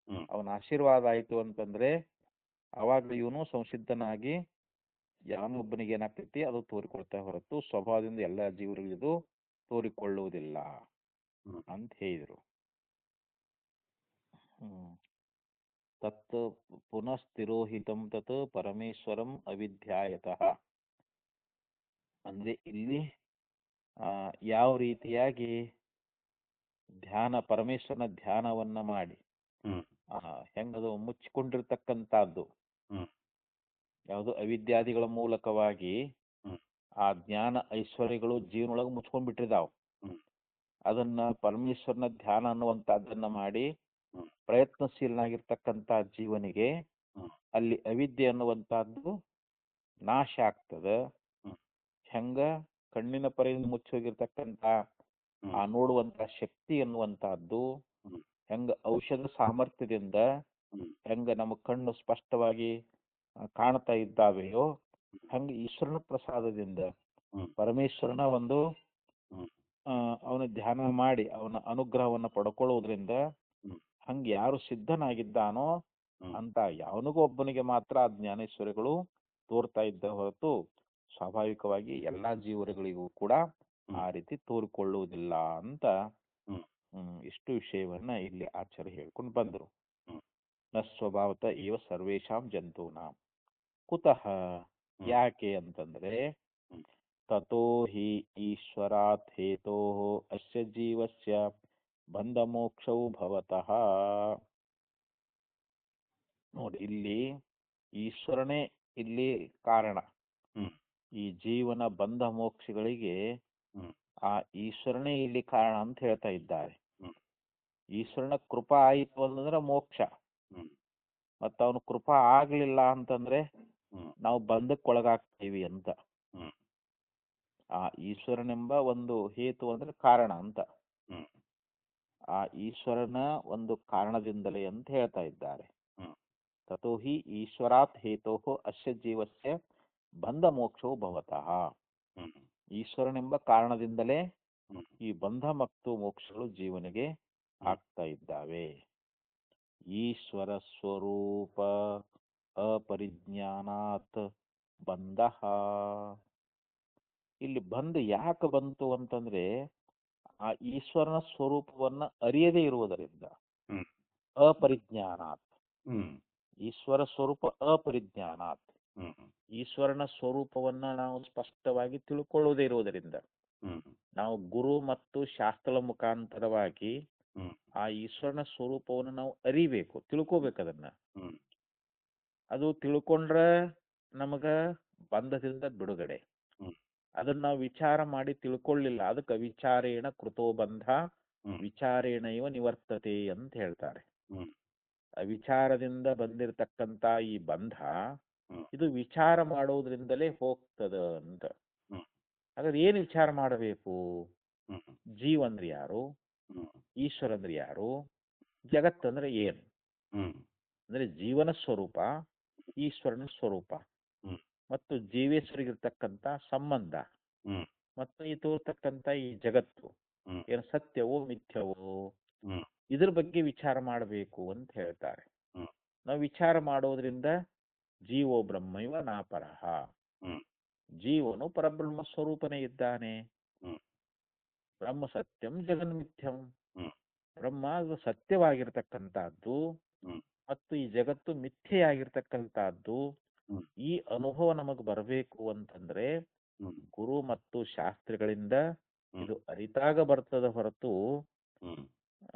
ಹ್ಮ್ ಅವನ ಆಶೀರ್ವಾದ ಆಯಿತು ಅಂತಂದ್ರೆ ಅವಾಗ ಇವನು ಸಂಸಿದ್ಧನಾಗಿ ಯಾವನೊಬ್ಬನಿಗೆ ಏನಾಗ್ತೈತಿ ಅದು ತೋರಿಕೊಳ್ತಾ ಹೊರತು ಸ್ವಭಾವದಿಂದ ಎಲ್ಲ ಜೀವರಿಗೂ ಇದು ತೋರಿಕೊಳ್ಳುವುದಿಲ್ಲ ಹ್ಮ್ ಅಂತ ಹೇಳಿದರು. ತತ್ ಪುನಃ ಸ್ಥಿರೋಹಿತಂ ತತ್ ಪರಮೇಶ್ವರಂ ಅವಿಧ್ಯಾಯತಃ, ಅಂದ್ರೆ ಇಲ್ಲಿ ಯಾವ ರೀತಿಯಾಗಿ ಧ್ಯಾನ ಪರಮೇಶ್ವರನ ಧ್ಯಾನವನ್ನ ಮಾಡಿ ಹ್ಮ್ ಹೆಂಗದು ಮುಚ್ಚಿಕೊಂಡಿರ್ತಕ್ಕಂಥದ್ದು ಹ್ಮ್ ಯಾವುದು ಅವಿದ್ಯಾದಿಗಳ ಮೂಲಕವಾಗಿ ಹ್ಮ್ ಆ ಜ್ಞಾನ ಐಶ್ವರ್ಯಗಳು ಜೀವನೊಳಗೆ ಮುಚ್ಕೊಂಡ್ ಬಿಟ್ಟಿದಾವ್. ಹ್ಮ್ ಅದನ್ನ ಪರಮೇಶ್ವರನ ಧ್ಯಾನ ಅನ್ನುವಂಥದ್ದನ್ನ ಮಾಡಿ ಹ್ಮ್ ಪ್ರಯತ್ನಶೀಲನಾಗಿರ್ತಕ್ಕಂಥ ಜೀವನಿಗೆ ಹ್ಮ್ ಅಲ್ಲಿ ಅವಿದ್ಯೆ ಅನ್ನುವಂಥದ್ದು ನಾಶ ಆಗ್ತದೆ. ಹ್ಮ್ ಹೆಂಗ ಕಣ್ಣಿನ ಪರೆಯಿಂದ ಮುಚ್ಚಿ ಹೋಗಿರ್ತಕ್ಕಂಥ ಹ್ಮ್ ಆ ನೋಡುವಂತ ಶಕ್ತಿ ಅನ್ನುವಂತಹದ್ದು ಹ್ಮ್ ಹೆಂಗ ಔಷಧ ಸಾಮರ್ಥ್ಯದಿಂದ ಹ್ಮ್ ಹೆಂಗ ನಮ್ಮ ಕಣ್ಣು ಸ್ಪಷ್ಟವಾಗಿ ಕಾಣ್ತಾ ಇದ್ದಾವೆಯೋ ಹಂಗ ಈಶ್ವರನ ಪ್ರಸಾದದಿಂದ ಹ್ಮ್ ಪರಮೇಶ್ವರನ ಒಂದು ಹ್ಮ್ ಅವನ ಧ್ಯಾನ ಮಾಡಿ ಅವನ ಅನುಗ್ರಹವನ್ನು ಪಡ್ಕೊಳ್ಳೋದ್ರಿಂದ ಹ್ಮ್ ಹಂಗ ಯಾರು ಸಿದ್ಧನಾಗಿದ್ದಾನೋ ಹ್ಮ್ ಅಂತ ಯಾವನಿಗೂ ಒಬ್ಬನಿಗೆ ಮಾತ್ರ ಆ ಜ್ಞಾನೇಶ್ವರಿಗಳು ತೋರ್ತಾ ಇದ್ದ ಹೊರತು ಸ್ವಾಭಾವಿಕವಾಗಿ ಎಲ್ಲಾ ಜೀವರುಗಳಿಗೂ ಕೂಡ ಆ ರೀತಿ ತೋರಿಕೊಳ್ಳುವುದಿಲ್ಲ ಅಂತ ಇಷ್ಟು ವಿಷಯವನ್ನ ಇಲ್ಲಿ ಆಚಾರ್ಯ ಹೇಳ್ಕೊಂಡು ಬಂದರು. ನ ಸ್ವಭಾವತ ಇವ ಸರ್ವೇಷಾಂ ಜಂತೂನಾಂ ಕುತಃ, ಯಾಕೆ ಅಂತಂದ್ರೆ ತಥೋ ಹಿ ಈಶ್ವರಾತ್ ಹೇತೋ ಅಸ್ಯ ಜೀವಸ್ಯ ಬಂಧ ಮೋಕ್ಷೌ ಭವತಃ. ನೋಡಿ ಇಲ್ಲಿ ಈಶ್ವರನೇ ಇಲ್ಲಿ ಕಾರಣ. ಈ ಜೀವನ ಬಂಧ ಮೋಕ್ಷಗಳಿಗೆ ಆ ಈಶ್ವರನೇ ಇಲ್ಲಿ ಕಾರಣ ಅಂತ ಹೇಳ್ತಾ ಇದ್ದಾರೆ. ಈಶ್ವರನ ಕೃಪಾ ಆಯಿತು ಅಂತಂದ್ರೆ ಮೋಕ್ಷ, ಮತ್ತ ಅವನು ಕೃಪಾ ಆಗ್ಲಿಲ್ಲ ಅಂತಂದ್ರೆ ನಾವು ಬಂಧಕ್ಕೊಳಗಾಗ್ತೀವಿ ಅಂತ. ಆ ಈಶ್ವರನೆಂಬ ಒಂದು ಹೇತು ಅಂದ್ರೆ ಕಾರಣ ಅಂತ. ಆ ಈಶ್ವರನ ಒಂದು ಕಾರಣದಿಂದಲೇ ಅಂತ ಹೇಳ್ತಾ ಇದ್ದಾರೆ. ತಥೋ ಹಿ ಈಶ್ವರಾತ್ ಹೇತೋ ಅಸ್ಯ ಜೀವಸ್ಯ ಬಂಧ ಮೋಕ್ಷವು ಭವತಃ. ಈಶ್ವರನೆಂಬ ಕಾರಣದಿಂದಲೇ ಈ ಬಂಧ ಮತ್ತು ಮೋಕ್ಷಗಳು ಜೀವನಿಗೆ ಆಗ್ತಾ ಇದ್ದಾವೆ. ಈಶ್ವರ ಸ್ವರೂಪ ಅಪರಿಜ್ಞಾನಾತ್ ಬಂಧ. ಇಲ್ಲಿ ಬಂಧ ಯಾಕೆ ಬಂತು ಅಂತಂದ್ರೆ ಆ ಈಶ್ವರನ ಸ್ವರೂಪವನ್ನ ಅರಿಯದೇ ಇರುವುದರಿಂದ. ಅಪರಿಜ್ಞಾನಾತ್, ಈಶ್ವರ ಸ್ವರೂಪ ಅಪರಿಜ್ಞಾನಾತ್, ಈಶ್ವರನ ಸ್ವರೂಪವನ್ನ ನಾವು ಸ್ಪಷ್ಟವಾಗಿ ತಿಳ್ಕೊಳ್ಳೋದೇ ಇರುವುದರಿಂದ ನಾವು ಗುರು ಮತ್ತು ಶಾಸ್ತ್ರದ ಮುಖಾಂತರವಾಗಿ ಆ ಈಶ್ವರನ ಸ್ವರೂಪವನ್ನು ನಾವು ಅರಿಬೇಕು, ತಿಳ್ಕೋಬೇಕು. ಅದನ್ನ ಅದು ತಿಳ್ಕೊಂಡ್ರೆ ನಮಗ ಬಂಧದಿಂದ ಬಿಡುಗಡೆ. ಅದನ್ನ ನಾವು ವಿಚಾರ ಮಾಡಿ ತಿಳ್ಕೊಳ್ಳಿಲ್ಲ, ಅದಕ್ಕೆ ಅವಿಚಾರೇಣ ಕೃತೋ ಬಂಧ ವಿಚಾರೇಣ ಇವ ನಿವರ್ತತೆ ಅಂತ ಹೇಳ್ತಾರೆ. ಅವಿಚಾರದಿಂದ ಬಂದಿರತಕ್ಕಂತ ಈ ಬಂಧ ಇದು ವಿಚಾರ ಮಾಡೋದ್ರಿಂದಲೇ ಹೋಗ್ತದ ಅಂತ. ಹಾಗಾದ್ರೆ ಏನು ವಿಚಾರ ಮಾಡಬೇಕು? ಜೀವಂದ್ರೆ ಯಾರು, ಈಶ್ವರಂದ್ರೆ ಯಾರು, ಜಗತ್ತಂದ್ರೆ ಏನು? ಅಂದ್ರೆ ಜೀವನ ಸ್ವರೂಪ, ಈಶ್ವರನ ಸ್ವರೂಪ ಮತ್ತು ಜೀವೇಶ್ವರಿಗಿರ್ತಕ್ಕಂಥ ಸಂಬಂಧ ಮತ್ತು ಈ ತೋರ್ತಕ್ಕಂಥ ಈ ಜಗತ್ತು ಏನು ಸತ್ಯವೋ ಮಿಥ್ಯವೋ, ಇದ್ರ ಬಗ್ಗೆ ವಿಚಾರ ಮಾಡಬೇಕು ಅಂತ ಹೇಳ್ತಾರೆ. ಹ್ಮ್. ನಾವು ವಿಚಾರ ಮಾಡೋದ್ರಿಂದ ಜೀವೋ ಬ್ರಹ್ಮೈವ ನಾಪರಹ, ಹ್ಮ್. ಜೀವನು ಪರಬ್ರಹ್ಮ ಸ್ವರೂಪನೇ ಇದ್ದಾನೆ. ಹ್ಮ್. ಬ್ರಹ್ಮ ಸತ್ಯಂ ಜಗನ್ಮಿಥ್ಯಂ, ಹ್ಮ್. ಬ್ರಹ್ಮ ಅದು ಸತ್ಯವಾಗಿರ್ತಕ್ಕಂಥದ್ದು ಹ್ಮ್. ಮತ್ತು ಈ ಜಗತ್ತು ಮಿಥ್ಯೆಯಾಗಿರ್ತಕ್ಕಂಥದ್ದು. ಹ್ಮ್. ಈ ಅನುಭವ ನಮಗೆ ಬರಬೇಕು ಅಂತಂದ್ರೆ ಹ್ಮ್. ಗುರು ಮತ್ತು ಶಾಸ್ತ್ರಿಗಳಿಂದ ಹ್ಮ್. ಇದು ಅರಿತಾಗ ಬರ್ತದ ಹೊರತು ಹ್ಮ್.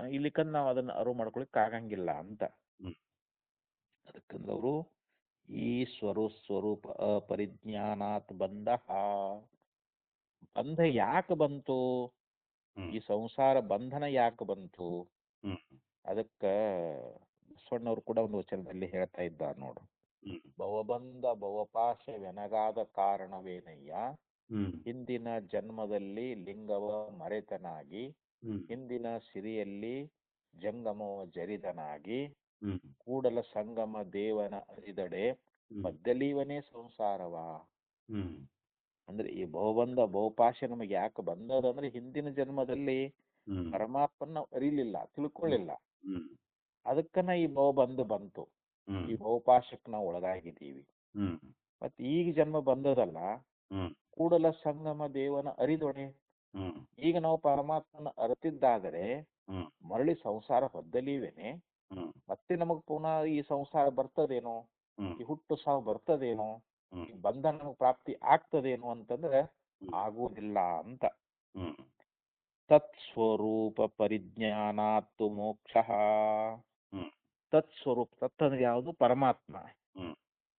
ಇಲ್ಲಿಕಂದ್ ನಾವು ಅದನ್ನ ಅರಿವು ಮಾಡ್ಕೊಳಿಕ್ ಆಗಂಗಿಲ್ಲ ಅಂತ. ಹ್ಮ್. ಅದಕ್ಕಂದ್ರೆ ಅವರು ಈ ಸ್ವರೂಪ ಅಪರಿಜ್ಞಾನಾತ್ ಬಂಧ, ಬಂಧ ಯಾಕೆ ಬಂತು, ಹ್ಮ್. ಈ ಸಂಸಾರ ಬಂಧನ ಯಾಕೆ ಬಂತು, ಹ್ಮ್. ಅದಕ್ಕ ಬಸವಣ್ಣವ್ರು ಕೂಡ ಒಂದು ವಚನದಲ್ಲಿ ಹೇಳ್ತಾ ಇದ್ದಾರೆ ನೋಡು. ಹ್ಮ್. ಭವಬಂಧ ಭವಪಾಶವೆನಗಾದ ಕಾರಣವೇನಯ್ಯ, ಹ್ಮ್. ಹಿಂದಿನ ಜನ್ಮದಲ್ಲಿ ಲಿಂಗವ ಮರೆತನಾಗಿ, ಹ್ಮ್. ಹಿಂದಿನ ಸಿರಿಯಲ್ಲಿ ಜಂಗಮವ ಜರಿದನಾಗಿ, ಹ್ಮ್. ಕೂಡಲ ಸಂಗಮ ದೇವನ ಅರಿದಡೆ ಹ್ಮ್. ಬದ್ದಲೀವನೇ ಸಂಸಾರವ. ಹ್ಮ್. ಅಂದ್ರೆ ಈ ಭವಬಂಧ ಭವಪಾಶ ನಮಗೆ ಯಾಕೆ ಬಂದದಂದ್ರೆ ಹಿಂದಿನ ಜನ್ಮದಲ್ಲಿ ಹ್ಮ್. ಪರಮಾತ್ಮನ ನಾವು ಅರಿಲಿಲ್ಲ, ತಿಳ್ಕೊಳ್ಳಿಲ್ಲ. ಹ್ಮ್. ಅದಕ್ಕನ ಈ ಭವಬಂಧ ಬಂತು. ಹ್ಮ್. ಈ ಭವಪಾಶಕ್ಕೆ ನಾವು ಒಳಗಾಗಿದ್ದೀವಿ. ಹ್ಮ್. ಮತ್ತೆ ಈಗ ಜನ್ಮ ಬಂದದಲ್ಲ, ಹ್ಮ್. ಕೂಡಲ ಸಂಗಮ ದೇವನ ಅರಿದೊಡೆ. ಹ್ಮ್. ಈಗ ನಾವು ಪರಮಾತ್ಮನ ಅರಿತಿದ್ದಾದರೆ ಹ್ಮ್. ಮರಳಿ ಸಂಸಾರ ಹೊದ್ದಲೀವೇನೆ, ಹ್ಮ್. ಮತ್ತೆ ನಮಗ್ ಪುನಃ ಈ ಸಂಸಾರ ಬರ್ತದೇನೋ, ಹ್ಮ್. ಈ ಹುಟ್ಟು ಸಾವು ಬರ್ತದೇನೋ, ಹ್ಮ್. ಈ ಬಂಧನ ನಮಗ್ ಪ್ರಾಪ್ತಿ ಆಗ್ತದೇನೋ ಅಂತಂದ್ರೆ ಹ್ಮ್. ಆಗುವುದಿಲ್ಲ ಅಂತ. ಹ್ಮ್. ತತ್ಸ್ವರೂಪ ಪರಿಜ್ಞಾನಾತ್ತು ಮೋಕ್ಷ. ಹ್ಮ್. ತತ್ಸ್ವರೂಪ, ತತ್ ಅಂದ್ರೆ ಯಾವುದು, ಪರಮಾತ್ಮ. ಹ್ಮ್.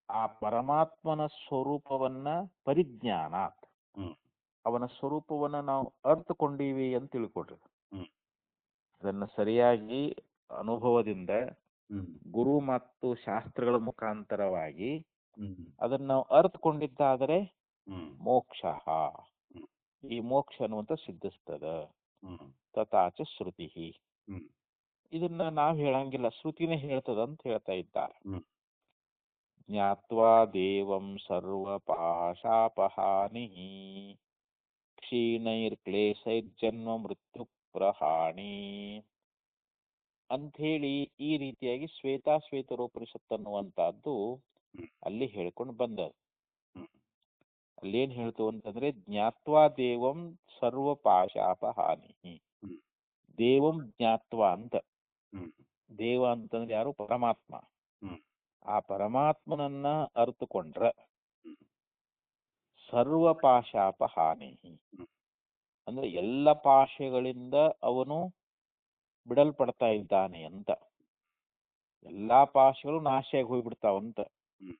ಆ ಪರಮಾತ್ಮನ ಸ್ವರೂಪವನ್ನ ಪರಿಜ್ಞಾನ, ಹ್ಮ್. ಅವನ ಸ್ವರೂಪವನ್ನ ನಾವು ಅರ್ಥಕೊಂಡೀವಿ ಅಂತ ತಿಳ್ಕೊಡ್ರಿ. ಹ್ಮ್. ಅದನ್ನ ಸರಿಯಾಗಿ ಅನುಭವದಿಂದ ಹ್ಮ್. ಗುರು ಮತ್ತು ಶಾಸ್ತ್ರಗಳ ಮುಖಾಂತರವಾಗಿ ಹ್ಮ್. ಅದನ್ನ ನಾವು ಅರ್ಥಕೊಂಡಿದ್ದಾದರೆ ಹ್ಮ್. ಮೋಕ್ಷ, ಹ್ಮ್. ಈ ಮೋಕ್ಷ ಅನ್ನುವಂತ ಸಿದ್ಧಿಸ್ತದ. ಹ್ಮ್. ತಥಾಚ ಶ್ರುತಿ, ಹ್ಮ್. ಇದನ್ನ ನಾವ್ ಹೇಳಂಗಿಲ್ಲ, ಶ್ರುತಿನೇ ಹೇಳ್ತದ ಅಂತ ಹೇಳ್ತಾ ಇದ್ದಾರೆ. ಹ್ಮ್. ಜ್ಞಾತ್ವಾ ದೇವಂ ಸರ್ವ ಪಾಶಾಪಹಾನಿ, ಕ್ಷೀಣೈರ್ಕ್ಲೇಶೈರ್ಜನ್ಮ ಮೃತ್ಯು ಪ್ರಹಾಣಿ ಅಂಥೇಳಿ ಈ ರೀತಿಯಾಗಿ ಶ್ವೇತಾಶ್ವೇತರೋಪನಿಷತ್ ಅನ್ನುವಂತಹದ್ದು ಹ್ಮ್. ಅಲ್ಲಿ ಹೇಳ್ಕೊಂಡು ಬಂದದ್ದು. ಹ್ಮ್. ಅಲ್ಲೇನ್ ಹೇಳ್ತು ಅಂತಂದ್ರೆ ಜ್ಞಾತ್ವಾ ದೇವಂ ಸರ್ವ ಪಾಶಾಪಹಾನಿ. ಹ್ಮ್. ದೇವಂ ಜ್ಞಾತ್ವಾ ಅಂತ, ಹ್ಮ್. ದೇವ ಅಂತಂದ್ರೆ ಯಾರು, ಪರಮಾತ್ಮ. ಹ್ಮ್. ಆ ಪರಮಾತ್ಮನನ್ನ ಅರ್ಥಕೊಂಡ್ರ ಹ್ಮ್. ಸರ್ವ ಪಾಶಾಪಹಾನಿ, ಹ್ಮ್. ಅಂದ್ರೆ ಎಲ್ಲ ಪಾಶಗಳಿಂದ ಅವನು ಬಿಡಲ್ಪಡ್ತಾ ಇದ್ದಾನೆ ಅಂತ. ಎಲ್ಲಾ ಪಾಶಗಳು ನಾಶಿಯಾಗಿ ಹೋಗ್ಬಿಡ್ತಾವಂತ. ಹ್ಮ್.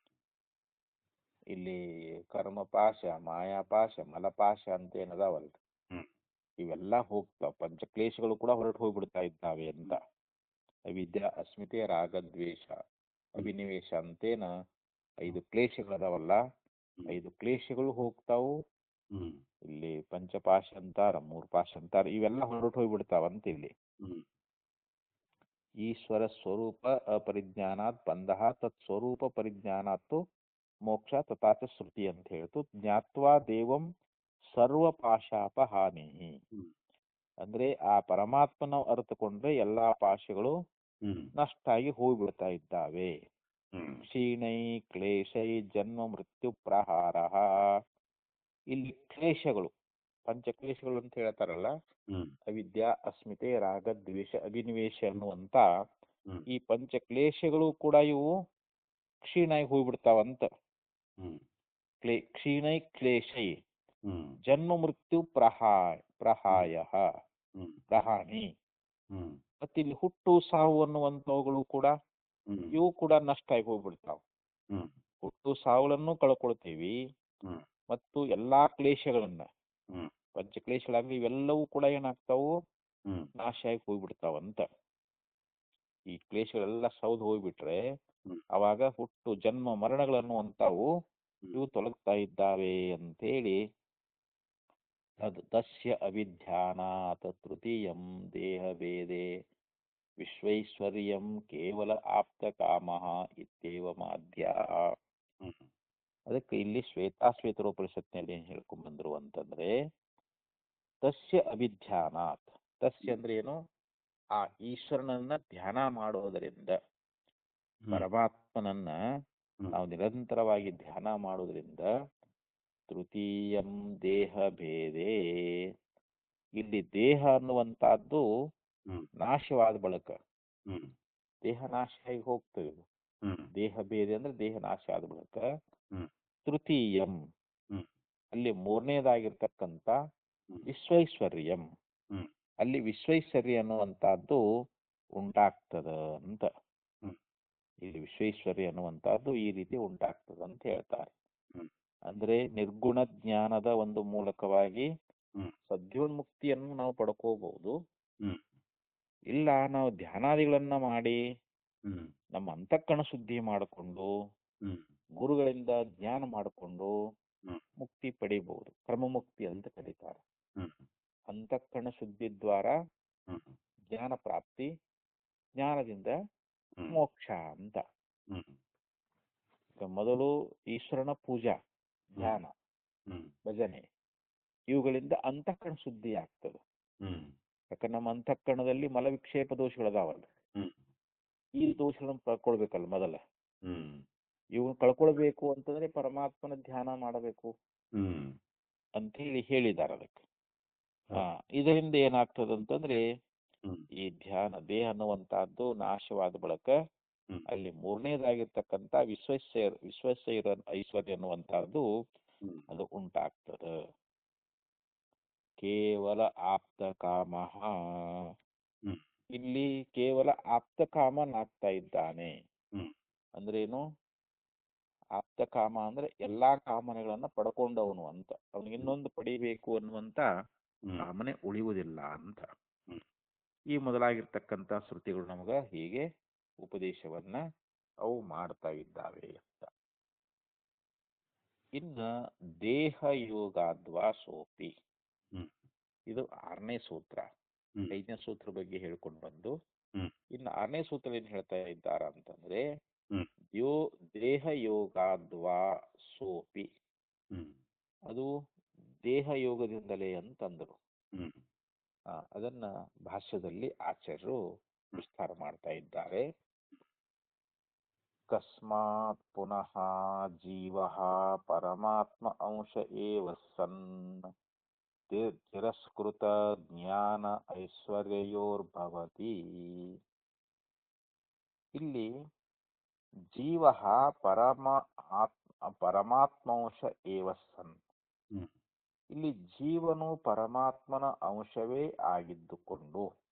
ಇಲ್ಲಿ ಕರ್ಮಪಾಶ, ಮಾಯಾಪಾಶ, ಮಲಪಾಶ ಅಂತ ಏನದಾವಲ್ಲ, ಹ್ಮ್. ಇವೆಲ್ಲ ಹೋಗ್ತಾವ. ಪಂಚಕ್ಲೇಶಗಳು ಕೂಡ ಹೊರಟು ಹೋಗ್ಬಿಡ್ತಾ ಇದ್ದಾವೆ ಅಂತ. ಅವಿದ್ಯಾ ಅಸ್ಮಿತೆ ರಾಗದ್ವೇಷ ಅಭಿನಿವೇಶ ಅಂತೇನ 5 ಕ್ಲೇಶಗಳದಾವಲ್ಲ, 5 ಕ್ಲೇಶಗಳು ಹೋಗ್ತಾವು. ಹ್ಮ್. ಇಲ್ಲಿ ಪಂಚಪಾಶ ಅಂತಾರ, 3 ಪಾಶ ಅಂತಾರ, ಇವೆಲ್ಲ ಹೊರಟು ಹೋಗ್ಬಿಡ್ತಾವಂತ ಇಲ್ಲಿ. ಹ್ಮ್. ಈಶ್ವರ ಸ್ವರೂಪ ಅಪರಿಜ್ಞಾನಾತ್ ಬಂಧ, ತತ್ ಸ್ವರೂಪ ಪರಿಜ್ಞಾನಾತ್ತು ಮೋಕ್ಷ ತಥಾಚ ಶ್ರುತಿ ಅಂತ ಹೇಳ್ತು. ಜ್ಞಾತ್ವಾ ದೇವಂ ಸರ್ವ ಪಾಶಾಪಹಾನಿ, ಹ್ಮ್. ಅಂದ್ರೆ ಆ ಪರಮಾತ್ಮನ ಅರ್ಥಕೊಂಡ್ರೆ ಎಲ್ಲಾ ಪಾಶಗಳು ಹ್ಮ್. ನಷ್ಟ ಆಗಿ ಹೋಗ್ಬಿಡ್ತಾ ಇದ್ದಾವೆ. ಹ್ಮ್. ಕ್ಷೀಣೈ ಕ್ಲೇಶೈ ಜನ್ಮ ಮೃತ್ಯು ಪ್ರಹಾರ, ಇಲ್ಲಿ ಕ್ಲೇಶಗಳು, ಪಂಚಕ್ಲೇಶಗಳು ಅಂತ ಹೇಳ್ತಾರಲ್ಲ, ಹ್ಮ್. ಅವಿದ್ಯಾ ಅಸ್ಮಿತೆ ರಾಗ ದ್ವೇಷ ಅಭಿನಿವೇಶ ಅನ್ನುವಂತ ಹ್ಮ್. ಈ ಪಂಚಕ್ಲೇಶಗಳು ಕೂಡ ಇವು ಕ್ಷೀಣಾಗಿ ಹೋಗ್ಬಿಡ್ತಾವಂತ. ಹ್ಮ್. ಕ್ಷೀಣೈ ಕ್ಲೇಶೈ ಹ್ಮ್. ಜನ್ಮ ಮೃತ್ಯು ಪ್ರಹಾಯ ಹ್ಮ್. ಪ್ರಹಾಣಿ, ಹ್ಮ್. ಮತ್ತಿಲ್ಲಿ ಹುಟ್ಟು ಸಾವು ಅನ್ನುವಂಥವುಗಳು ಕೂಡ ಹ್ಮ್. ಇವು ಕೂಡ ನಷ್ಟ ಆಗಿ ಹೋಗ್ಬಿಡ್ತಾವ. ಹ್ಮ್. ಹುಟ್ಟು ಸಾವುಗಳನ್ನು ಕಳ್ಕೊಳ್ತೀವಿ, ಹ್ಮ್. ಮತ್ತು ಎಲ್ಲಾ ಕ್ಲೇಶಗಳನ್ನ, ಹ್ಮ್. ಪಂಚಕ್ಲೇಶಗಳಾಗ್ಲಿ ಇವೆಲ್ಲವೂ ಕೂಡ ಏನಾಗ್ತಾವು, ಹ್ಮ್. ನಾಶ ಆಗಿ ಹೋಗ್ಬಿಡ್ತಾವಂತ. ಈ ಕ್ಲೇಶಗಳೆಲ್ಲ ಸೌದು ಹೋಗ್ಬಿಟ್ರೆ ಹ್ಮ್. ಅವಾಗ ಹುಟ್ಟು ಜನ್ಮ ಮರಣಗಳನ್ನುವಂತಾವು ಹ್ಮ್. ಇವು ತೊಲಗ್ತಾ ಇದ್ದಾವೆ ಅಂತೇಳಿ ತಸ್ಯ ಅವಿಧ್ಯಾನಾತ್ ತೃತೀಯಂ ದೇಹ ವೇದೆ ವಿಶ್ವೈಶ್ವರ್ಯಂ ಕೇವಲ ಆಪ್ತ ಕಾಮಃ ಇತ್ಯೇವ ಮಾಧ್ಯ. ಹ್ಮ್. ಅದಕ್ಕೆ ಇಲ್ಲಿ ಶ್ವೇತಾಶ್ವೇತರೋಪನಿಷತ್ನಲ್ಲಿ ಏನ್ ಹೇಳ್ಕೊಂಡ್ ಬಂದ್ರು ಅಂತಂದ್ರೆ, ತಸ್ಯ ಅವಿಧ್ಯಾನಾತ್, ತಸ್ಯ ಅಂದ್ರೆ ಏನು, ಆ ಈಶ್ವರನನ್ನ ಧ್ಯಾನ ಮಾಡೋದರಿಂದ, ಹ್ಮ್ ಪರಮಾತ್ಮನನ್ನ ಹ್ಮ್ ನಾವು ನಿರಂತರವಾಗಿ ಧ್ಯಾನ ಮಾಡೋದ್ರಿಂದ ತೃತೀಯಂ ದೇಹ ಭೇದೇ, ಇಲ್ಲಿ ದೇಹ ಅನ್ನುವಂತಹದ್ದು ಹ್ಮ್ ನಾಶವಾದ ಬಳಿಕ, ಹ್ಮ್ ದೇಹ ನಾಶ ಆಗಿ ಹೋಗ್ತದೆ. ಹ್ಮ್ ದೇಹ ಭೇದ ಅಂದ್ರೆ ದೇಹ ನಾಶ ಆದ ಬಳಿಕ ಹ್ಮ್ ತೃತೀಯಂ, ಹ್ಮ್ ಅಲ್ಲಿ ಮೂರನೇದಾಗಿರ್ತಕ್ಕಂಥ ಹ್ಮ್ ವಿಶ್ವೈಶ್ವರ್ಯಂ, ಹ್ಮ್ ಅಲ್ಲಿ ವಿಶ್ವೈಶ್ವರ್ಯ ಅನ್ನುವಂತಹದ್ದು ಉಂಟಾಗ್ತದ ಅಂತ. ಹ್ಮ್ ಇಲ್ಲಿ ವಿಶ್ವೇಶ್ವರ್ಯ ಅನ್ನುವಂತಹದ್ದು ಈ ರೀತಿ ಉಂಟಾಗ್ತದೆ ಅಂತ ಹೇಳ್ತಾರೆ. ಹ್ಮ್ ಅಂದ್ರೆ ನಿರ್ಗುಣ ಜ್ಞಾನದ ಒಂದು ಮೂಲಕವಾಗಿ ಹ್ಮ್ ಸದ್ಯೋನ್ಮುಕ್ತಿಯನ್ನು ನಾವು ಪಡ್ಕೋಬಹುದು. ಹ್ಮ್ ಇಲ್ಲ ನಾವು ಧ್ಯಾನಾದಿಗಳನ್ನ ಮಾಡಿ ಹ್ಮ್ ನಮ್ಮ ಅಂತಃಕರಣ ಶುದ್ಧಿ ಮಾಡಿಕೊಂಡು ಹ್ಮ್ ಗುರುಗಳಿಂದ ಜ್ಞಾನ ಮಾಡಿಕೊಂಡು ಹ್ಮ್ ಮುಕ್ತಿ ಪಡಿಬಹುದು. ಕ್ರಮಮುಕ್ತಿ ಅಂತ ಕರೀತಾರೆ. ಹ್ಮ್ ಅಂತಃಕರಣ ಶುದ್ಧಿ ದ್ವಾರ ಹ್ಮ್ ಜ್ಞಾನ ಪ್ರಾಪ್ತಿ, ಜ್ಞಾನದಿಂದ ಹ್ಮ್ ಮೋಕ್ಷ ಅಂತ. ಹ್ಮ್ ಈಗ ಮೊದಲು ಈಶ್ವರನ ಪೂಜಾ, ಧ್ಯಾನ, ಹ್ಮ್ ಭಜನೆ ಇವುಗಳಿಂದ ಅಂತಃಕರಣ ಶುದ್ಧಿ ಆಗ್ತದೆ. ಹ್ಮ್ ಯಾಕಂದ್ರೆ ನಮ್ಮ ಅಂತಃಕರಣದಲ್ಲಿ ಮಲವಿಕ್ಷೇಪ ದೋಷಗಳದಾವಲ್ಲ, ಹ್ಮ್ ಈ ದೋಷಗಳನ್ನು ಕಳ್ಕೊಳ್ಬೇಕಲ್ಲ ಮೊದಲ. ಹ್ಮ್ ಇವ್ನ ಕಳ್ಕೊಳ್ಬೇಕು ಅಂತಂದ್ರೆ ಪರಮಾತ್ಮನ ಧ್ಯಾನ ಮಾಡಬೇಕು ಹ್ಮ್ ಅಂತ ಹೇಳಿದ್ದಾರೆ ಅದಕ್ಕೆ. ಹೌದು. ಇದರಿಂದ ಏನಾಗ್ತದೆ ಅಂತಂದ್ರೆ ಹ್ಮ್ ಈ ಧ್ಯಾನ ದೇಹ ಅನ್ನುವಂತಹದ್ದು ನಾಶವಾದ ಬಳಿಕ ಹ್ಮ್ ಅಲ್ಲಿ ಮೂರನೇದಾಗಿರ್ತಕ್ಕಂಥ ವಿಶ್ವಸೈರ ಐಶ್ವರ್ಯ ಅನ್ನುವಂತಹದ್ದು ಹ್ಮ್ ಅದು ಉಂಟಾಗ್ತದೆ. ಕೇವಲ ಆಪ್ತ ಕಾಮ, ಹ್ಮ್ ಇಲ್ಲಿ ಕೇವಲ ಆಪ್ತ ಕಾಮನಾಗ್ತಾ ಇದ್ದಾನೆ. ಹ್ಮ್ ಅಂದ್ರೇನು? ಆಪ್ತ ಕಾಮ ಅಂದ್ರೆ ಎಲ್ಲಾ ಕಾಮನೆಗಳನ್ನ ಪಡ್ಕೊಂಡವನು ಅಂತ. ಅವನಿಗೆ ಇನ್ನೊಂದು ಪಡಿಬೇಕು ಅನ್ನುವಂತ ಹ್ಮ್ ಕಾಮನೆ ಉಳಿಯುವುದಿಲ್ಲ ಅಂತ. ಹ್ಮ್ ಈ ಮೊದಲಾಗಿರ್ತಕ್ಕಂಥ ಶ್ರುತಿಗಳು ನಮಗ ಹೀಗೆ ಉಪದೇಶವನ್ನ ಅವು ಮಾಡ್ತಾ ಇದ್ದಾವೆ ಅಂತ. ಇನ್ನ ದೇಹ ಯೋಗಾದ್ವಾ ಸೋಪಿ, ಹ್ಮ್ ಇದು 6ನೇ ಸೂತ್ರ. ಹ್ಮ್ 5ನೇ ಸೂತ್ರ ಬಗ್ಗೆ ಹೇಳ್ಕೊಂಡು ಬಂದು ಹ್ಮ್ ಇನ್ನು 6ನೇ ಸೂತ್ರ ಏನ್ ಹೇಳ್ತಾ ಇದ್ದಾರ ಅಂತಂದ್ರೆ ಹ್ಮ್ ದೇಹ ಯೋಗಾದ್ವಾ ಸೋಪಿ, ಹ್ಮ್ ಅದು ದೇಹ ಯೋಗದಿಂದಲೇ ಅಂತಂದರು. ಹ್ಮ್ ಅದನ್ನ ಭಾಷ್ಯದಲ್ಲಿ ಆಚಾರ್ಯರು ವಿಸ್ತಾರ ಮಾಡ್ತಾ ಇದ್ದಾರೆ. ಕಸ್ಮಾತ್ ಪುನಃ ಜೀವ ಪರಮಾತ್ಮ ಅಂಶ ಏವ ಸನ್ ತಿರಸ್ಕೃತ ಜ್ಞಾನ ಐಶ್ವರ್ಯೋರ್ಭವತಿ. ಇಲ್ಲಿ ಜೀವ ಪರಮಾತ್ಮಾಂಶ ಏವ ಸನ್, ಹ್ಮ್ ಇಲ್ಲಿ ಜೀವನು ಪರಮಾತ್ಮನ ಅಂಶವೇ ಆಗಿದ್ದುಕೊಂಡು,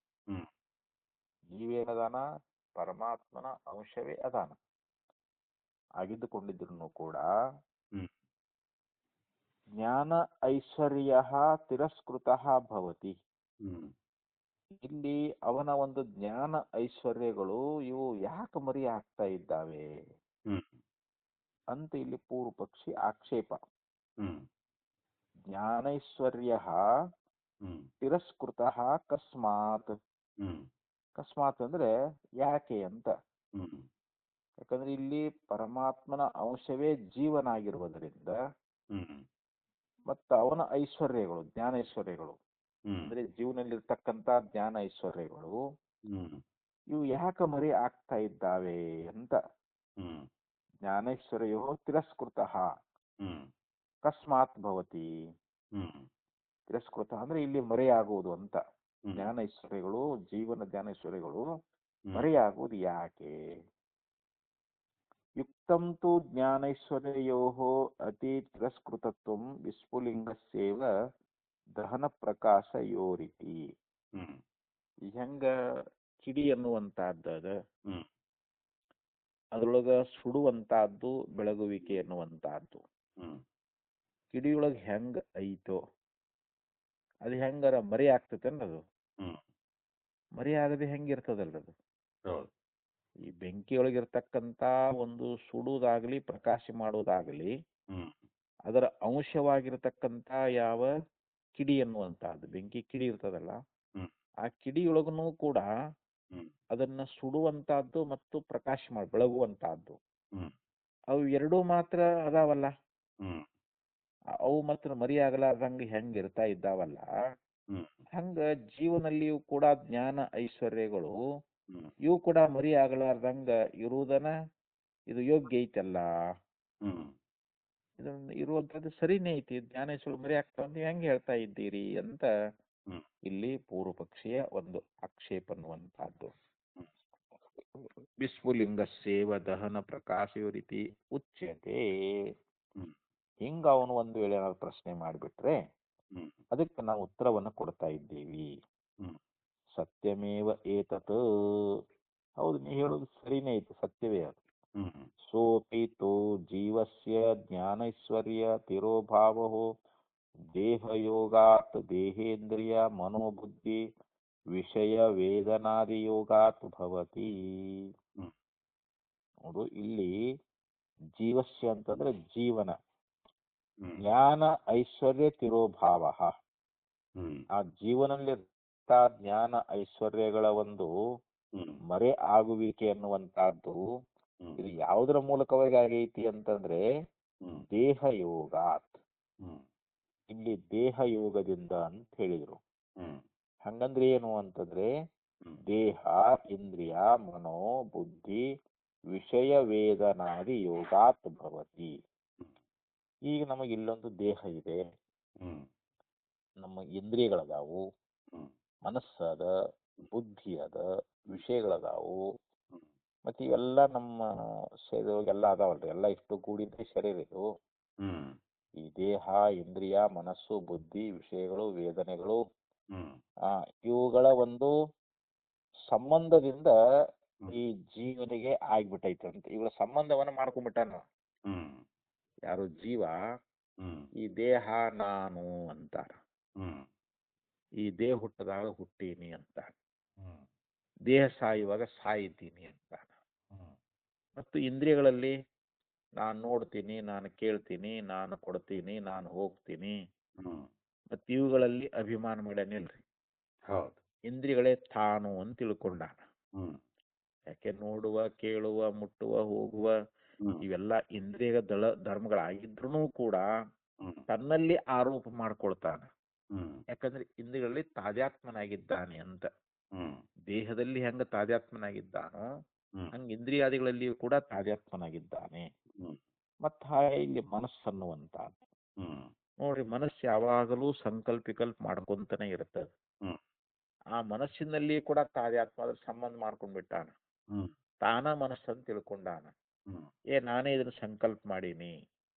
ಹ್ಮ್ ಜೀವೇನದಾನ ಪರಮಾತ್ಮನ ಅಂಶವೇ ಅದಾನ ಆಗಿದ್ದುಕೊಂಡಿದ್ರು ಕೂಡ ಹ್ಮ್ ಜ್ಞಾನ ಐಶ್ವರ್ಯ ತಿರಸ್ಕೃತ ಭವತಿ. ಹ್ಮ್ ಇಲ್ಲಿ ಅವನ ಒಂದು ಜ್ಞಾನ ಐಶ್ವರ್ಯಗಳು ಇವು ಯಾಕೆ ಮರಿ ಆಗ್ತಾ ಇದ್ದಾವೆ ಹ್ಮ್ ಅಂತ ಇಲ್ಲಿ ಪೂರ್ವ ಪಕ್ಷಿ ಆಕ್ಷೇಪ. ಹ್ಮ್ ಜ್ಞಾನೈಶ್ವರ್ಯ ಹ್ಮ್ ತಿರಸ್ಕೃತ ಕಸ್ಮಾತ್, ಹ್ಮ್ ಕಸ್ಮಾತ್ ಅಂದ್ರೆ ಯಾಕೆ ಅಂತ. ಹ್ಮ್ ಯಾಕಂದ್ರೆ ಇಲ್ಲಿ ಪರಮಾತ್ಮನ ಅಂಶವೇ ಜೀವನಾಗಿರುವುದರಿಂದ ಹ್ಮ್ ಮತ್ತು ಅವನ ಐಶ್ವರ್ಯಗಳು ಜ್ಞಾನೈಶ್ವರ್ಯಗಳು ಹ್ಮ್ ಅಂದ್ರೆ ಜೀವನದಲ್ಲಿರ್ತಕ್ಕಂಥ ಜ್ಞಾನ ಐಶ್ವರ್ಯಗಳು ಹ್ಮ್ ಇವು ಯಾಕೆ ಮರಿ ಆಗ್ತಾ ಇದ್ದಾವೆ ಅಂತ. ಹ್ಮ್ ಜ್ಞಾನೈಶ್ವರ್ಯೋ ತಿರಸ್ಕೃತ ಹ್ಮ್ ಕಸ್ಮಾತ್ ಭವತಿ. ಹ್ಮ್ ತಿರಸ್ಕೃತ ಅಂದ್ರೆ ಇಲ್ಲಿ ಮರೆಯಾಗುವುದು ಅಂತ. ಹ್ಮ್ ಜ್ಞಾನೈಶ್ವರ್ಯಗಳು, ಜೀವನ ಜ್ಞಾನೈಶ್ವರ್ಯಗಳು ಹ್ಮ್ ಮರೆಯಾಗುವುದು ಯಾಕೆ? ಯುಕ್ತಂ ತು ಜ್ಞಾನೈಶ್ವರ್ಯೋ ಅತಿ ತಿರಸ್ಕೃತತ್ವಂ ವಿಸ್ಫುಲಿಂಗಸ್ಯೇವ ದಹನ ಪ್ರಕಾಶಯೋರಿತಿ. ಹ್ಮ್ ಹೆಂಗ ಕಿಡಿ ಅನ್ನುವಂತಹದ್ದು ಹ್ಮ್ ಅದ್ರೊಳಗ ಸುಡುವಂತಹದ್ದು ಬೆಳಗುವಿಕೆ ಅನ್ನುವಂತಹದ್ದು ಹ್ಮ್ ಕಿಡಿಯೊಳಗೆ ಹೆಂಗ ಐತೋ ಅದು ಹೆಂಗಾರ ಮರಿ ಆಗ್ತತೆ ಅದು. ಹ್ಮ್ ಮರಿ ಆಗದೆ ಹೆಂಗಿರ್ತದಲ್ಲದು. ಹೌದು. ಈ ಬೆಂಕಿಯೊಳಗಿರ್ತಕ್ಕಂಥ ಒಂದು ಸುಡುವುದಾಗಲಿ ಪ್ರಕಾಶ ಮಾಡುವುದಾಗಲಿ ಹ್ಮ್ ಅದರ ಅಂಶವಾಗಿರ್ತಕ್ಕಂಥ ಯಾವ ಕಿಡಿ ಅನ್ನುವಂತಹದ್ದು, ಬೆಂಕಿ ಕಿಡಿ ಇರ್ತದಲ್ಲ, ಹ್ಮ್ ಆ ಕಿಡಿಯೊಳಗೂ ಕೂಡ ಹ್ಮ್ ಅದನ್ನ ಸುಡುವಂತಹದ್ದು ಮತ್ತು ಪ್ರಕಾಶ ಬೆಳಗುವಂತಹದ್ದು ಹ್ಮ್ ಅವು ಎರಡೂ ಮಾತ್ರ ಅದಾವಲ್ಲ. ಹ್ಮ್ ಅವು ಮಾತ್ರ ಮರಿಯಾಗಲಾರ್ದಂಗೆ ಹೆಂಗ್ ಇರ್ತಾ ಇದ್ದಾವಲ್ಲ, ಹ್ಮ್ ಹಂಗ ಜೀವನಲ್ಲಿಯೂ ಕೂಡ ಜ್ಞಾನ ಐಶ್ವರ್ಯಗಳು ಹ್ಮ್ ಇವು ಕೂಡ ಮರಿ ಆಗಲಾರ್ದಂಗ ಇರುವುದನ ಇದು ಯೋಗ್ಯ ಐತಲ್ಲ, ಹ್ಮ್ ಇದನ್ನ ಇರುವಂತದ್ದು ಸರಿನೇ ಐತಿ, ಜ್ಞಾನ ಐಶ್ವರ್ಯ ಮರಿ ಆಗ್ತಾವ ನೀವು ಹೆಂಗೆ ಹೇಳ್ತಾ ಇದ್ದೀರಿ ಅಂತ ಹ್ಮ್ ಇಲ್ಲಿ ಪೂರ್ವ ಪಕ್ಷಿಯ ಒಂದು ಆಕ್ಷೇಪ ಅನ್ನುವಂತಹದ್ದು. ಹ್ಮ್ ವಿಸ್ಫುಲಿಂಗಸ್ಯೇವ ದಹನ ಪ್ರಕಾಶಯೋರಿತಿ ಉಚ್ಯತೆ. ಹ್ಮ್ ಹಿಂಗ ಅವನು ಒಂದು ವೇಳೆ ಏನಾದ್ರು ಪ್ರಶ್ನೆ ಮಾಡಿಬಿಟ್ರೆ ಹ್ಮ್ ಅದಕ್ಕೆ ನಾವು ಉತ್ತರವನ್ನು ಕೊಡ್ತಾ ಇದ್ದೀವಿ. ಹ್ಮ್ ಸತ್ಯಮೇವ ಏತತ್, ಹೌದು ನೀ ಹೇಳೋದು ಸರಿನೇ ಐತಿ, ಸತ್ಯವೇ ಅದು. ಹ್ಮ್ ಸೋಪಿ ತೋ ಜೀವಸ್ಯ ಜ್ಞಾನೈಶ್ವರ್ಯ ತಿರೋಭಾವೋ ದೇಹಯೋಗಾತ್ ದೇಹೇಂದ್ರಿಯ ಮನೋಬುದ್ಧಿ ವಿಷಯ ವೇದನಾದಿಯೋಗಾತ್ ಭವತಿ. ಹ್ಮ್ ನೋಡು ಇಲ್ಲಿ ಜೀವಸ್ಯ ಅಂತಂದ್ರೆ ಜೀವನ, ಹ್ಮ್ ಜ್ಞಾನ ಐಶ್ವರ್ಯ ತಿರೋಭಾವ, ಹ್ಮ್ ಆ ಜೀವನದಲ್ಲಿ ಜ್ಞಾನ ಐಶ್ವರ್ಯಗಳ ಒಂದು ಹ್ಮ್ ಮರೆ ಆಗುವಿಕೆ ಅನ್ನುವಂತಹದ್ದು ಹ್ಮ್ ಇದು ಯಾವುದರ ಮೂಲಕವಾಗಿ ಆಗೈತಿ ಅಂತಂದ್ರೆ ಹ್ಮ್ ದೇಹ ಯೋಗಾತ್. ಹ್ಮ್ ಇಲ್ಲಿ ದೇಹ ಯೋಗದಿಂದ ಅಂತ ಹೇಳಿದ್ರು. ಹ್ಮ್ ಹಂಗಂದ್ರೆ ಏನು ಅಂತಂದ್ರೆ ಹ್ಮ್ ದೇಹ ಇಂದ್ರಿಯ ಮನೋ ಬುದ್ಧಿ ವಿಷಯ ವೇದನಾದಿ ಯೋಗಾತ್ ಭವತಿ. ಈಗ ನಮಗೆ ಇಲ್ಲೊಂದು ದೇಹ ಇದೆ, ಹ್ಮ್ ನಮ್ಮ ಇಂದ್ರಿಯಗಳದಾವು, ಹ್ಮ್ ಮನಸ್ಸದ, ಬುದ್ಧಿ ಅದ, ವಿಷಯಗಳದಾವು, ಹ್ಮ್ ಮತ್ತೆ ಇವೆಲ್ಲ ನಮ್ಮ ಶರೀರದೊಳಗೆಲ್ಲ ಅದಾವಲ್ರಿ, ಎಲ್ಲ ಇಷ್ಟು ಕೂಡಿದ್ರೆ ಶರೀರ ಇದು. ಹ್ಮ್ ಈ ದೇಹ ಇಂದ್ರಿಯ ಮನಸ್ಸು ಬುದ್ಧಿ ವಿಷಯಗಳು ವೇದನೆಗಳು ಹ್ಮ್ ಇವುಗಳ ಒಂದು ಸಂಬಂಧದಿಂದ ಹ್ಮ್ ಈ ಜೀವನಿಗೆ ಆಗ್ಬಿಟ್ಟೈತಂತೆ. ಇವುಗಳ ಸಂಬಂಧವನ್ನ ಮಾಡ್ಕೊಂಡ್ಬಿಟ್ಟಾನ ಹ್ಮ್ ಯಾರು ಜೀವ. ಹ್ಮ್ ಈ ದೇಹ ನಾನು ಅಂತಾರ, ಹ್ಮ್ ಈ ದೇಹ ಹುಟ್ಟದಾಗ ಹುಟ್ಟೀನಿ ಅಂತ, ಹ್ಮ್ ದೇಹ ಸಾಯುವಾಗ ಸಾಯಿತೀನಿ ಅಂತ. ಹ್ಮ್ ಮತ್ತು ಇಂದ್ರಿಯಗಳಲ್ಲಿ ನಾನು ನೋಡ್ತೀನಿ, ನಾನು ಕೇಳ್ತೀನಿ, ನಾನು ಕೊಡ್ತೀನಿ, ನಾನು ಹೋಗ್ತೀನಿ, ಹ್ಮ್ ಮತ್ತು ಇವುಗಳಲ್ಲಿ ಅಭಿಮಾನ ಮಾಡ್ಯಾನಿಲ್ರಿ. ಹೌದು. ಇಂದ್ರಿಯಗಳೇ ತಾನು ಅಂತ ತಿಳ್ಕೊಂಡಾನ. ಹ್ಮ್ ಯಾಕೆ ನೋಡುವ ಕೇಳುವ ಮುಟ್ಟುವ ಹೋಗುವ ಹ್ಮ್ ಇವೆಲ್ಲ ಇಂದ್ರಿಯ ಧರ್ಮಗಳಾಗಿದ್ರೂ ಕೂಡ ಹ್ಮ್ ತನ್ನಲ್ಲಿ ಆರೋಪ ಮಾಡ್ಕೊಳ್ತಾನ. ಹ್ಮ್ ಯಾಕಂದ್ರೆ ಇಂದ್ರಿಯಗಳಲ್ಲಿ ತಾದಾತ್ಮನಾಗಿದ್ದಾನೆ ಅಂತ. ಹ್ಮ್ ದೇಹದಲ್ಲಿ ಹೆಂಗ ತಾದಾತ್ಮನಾಗಿದ್ದಾನೋ ಹ್ಮ್ ಹಂಗ ಇಂದ್ರಿಯಾದಿಗಳಲ್ಲಿಯೂ ಕೂಡ ತಾದಾತ್ಮನಾಗಿದ್ದಾನೆ. ಹ್ಮ್ ಮತ್ತ ಹಾಗೆ ಇಲ್ಲಿ ಮನಸ್ಸನ್ನುವಂತ ಹ್ಮ್ ನೋಡ್ರಿ, ಮನಸ್ಸು ಯಾವಾಗಲೂ ಸಂಕಲ್ಪ ಮಾಡ್ಕೊಂತಾನೆ ಇರ್ತದೆ. ಹ್ಮ್ ಆ ಮನಸ್ಸಿನಲ್ಲಿ ಕೂಡ ತಾದಾತ್ಮ ಅದ್ರ ಸಂಬಂಧ ಮಾಡ್ಕೊಂಡ್ಬಿಟ್ಟಾನ. ಹ್ಮ್ ತಾನ ಮನಸ್ಸನ್ನು ತಿಳ್ಕೊಂಡಾನ. ಹ್ಮ್ ನಾನೇ ಇದನ್ನು ಸಂಕಲ್ಪ ಮಾಡೀನಿ,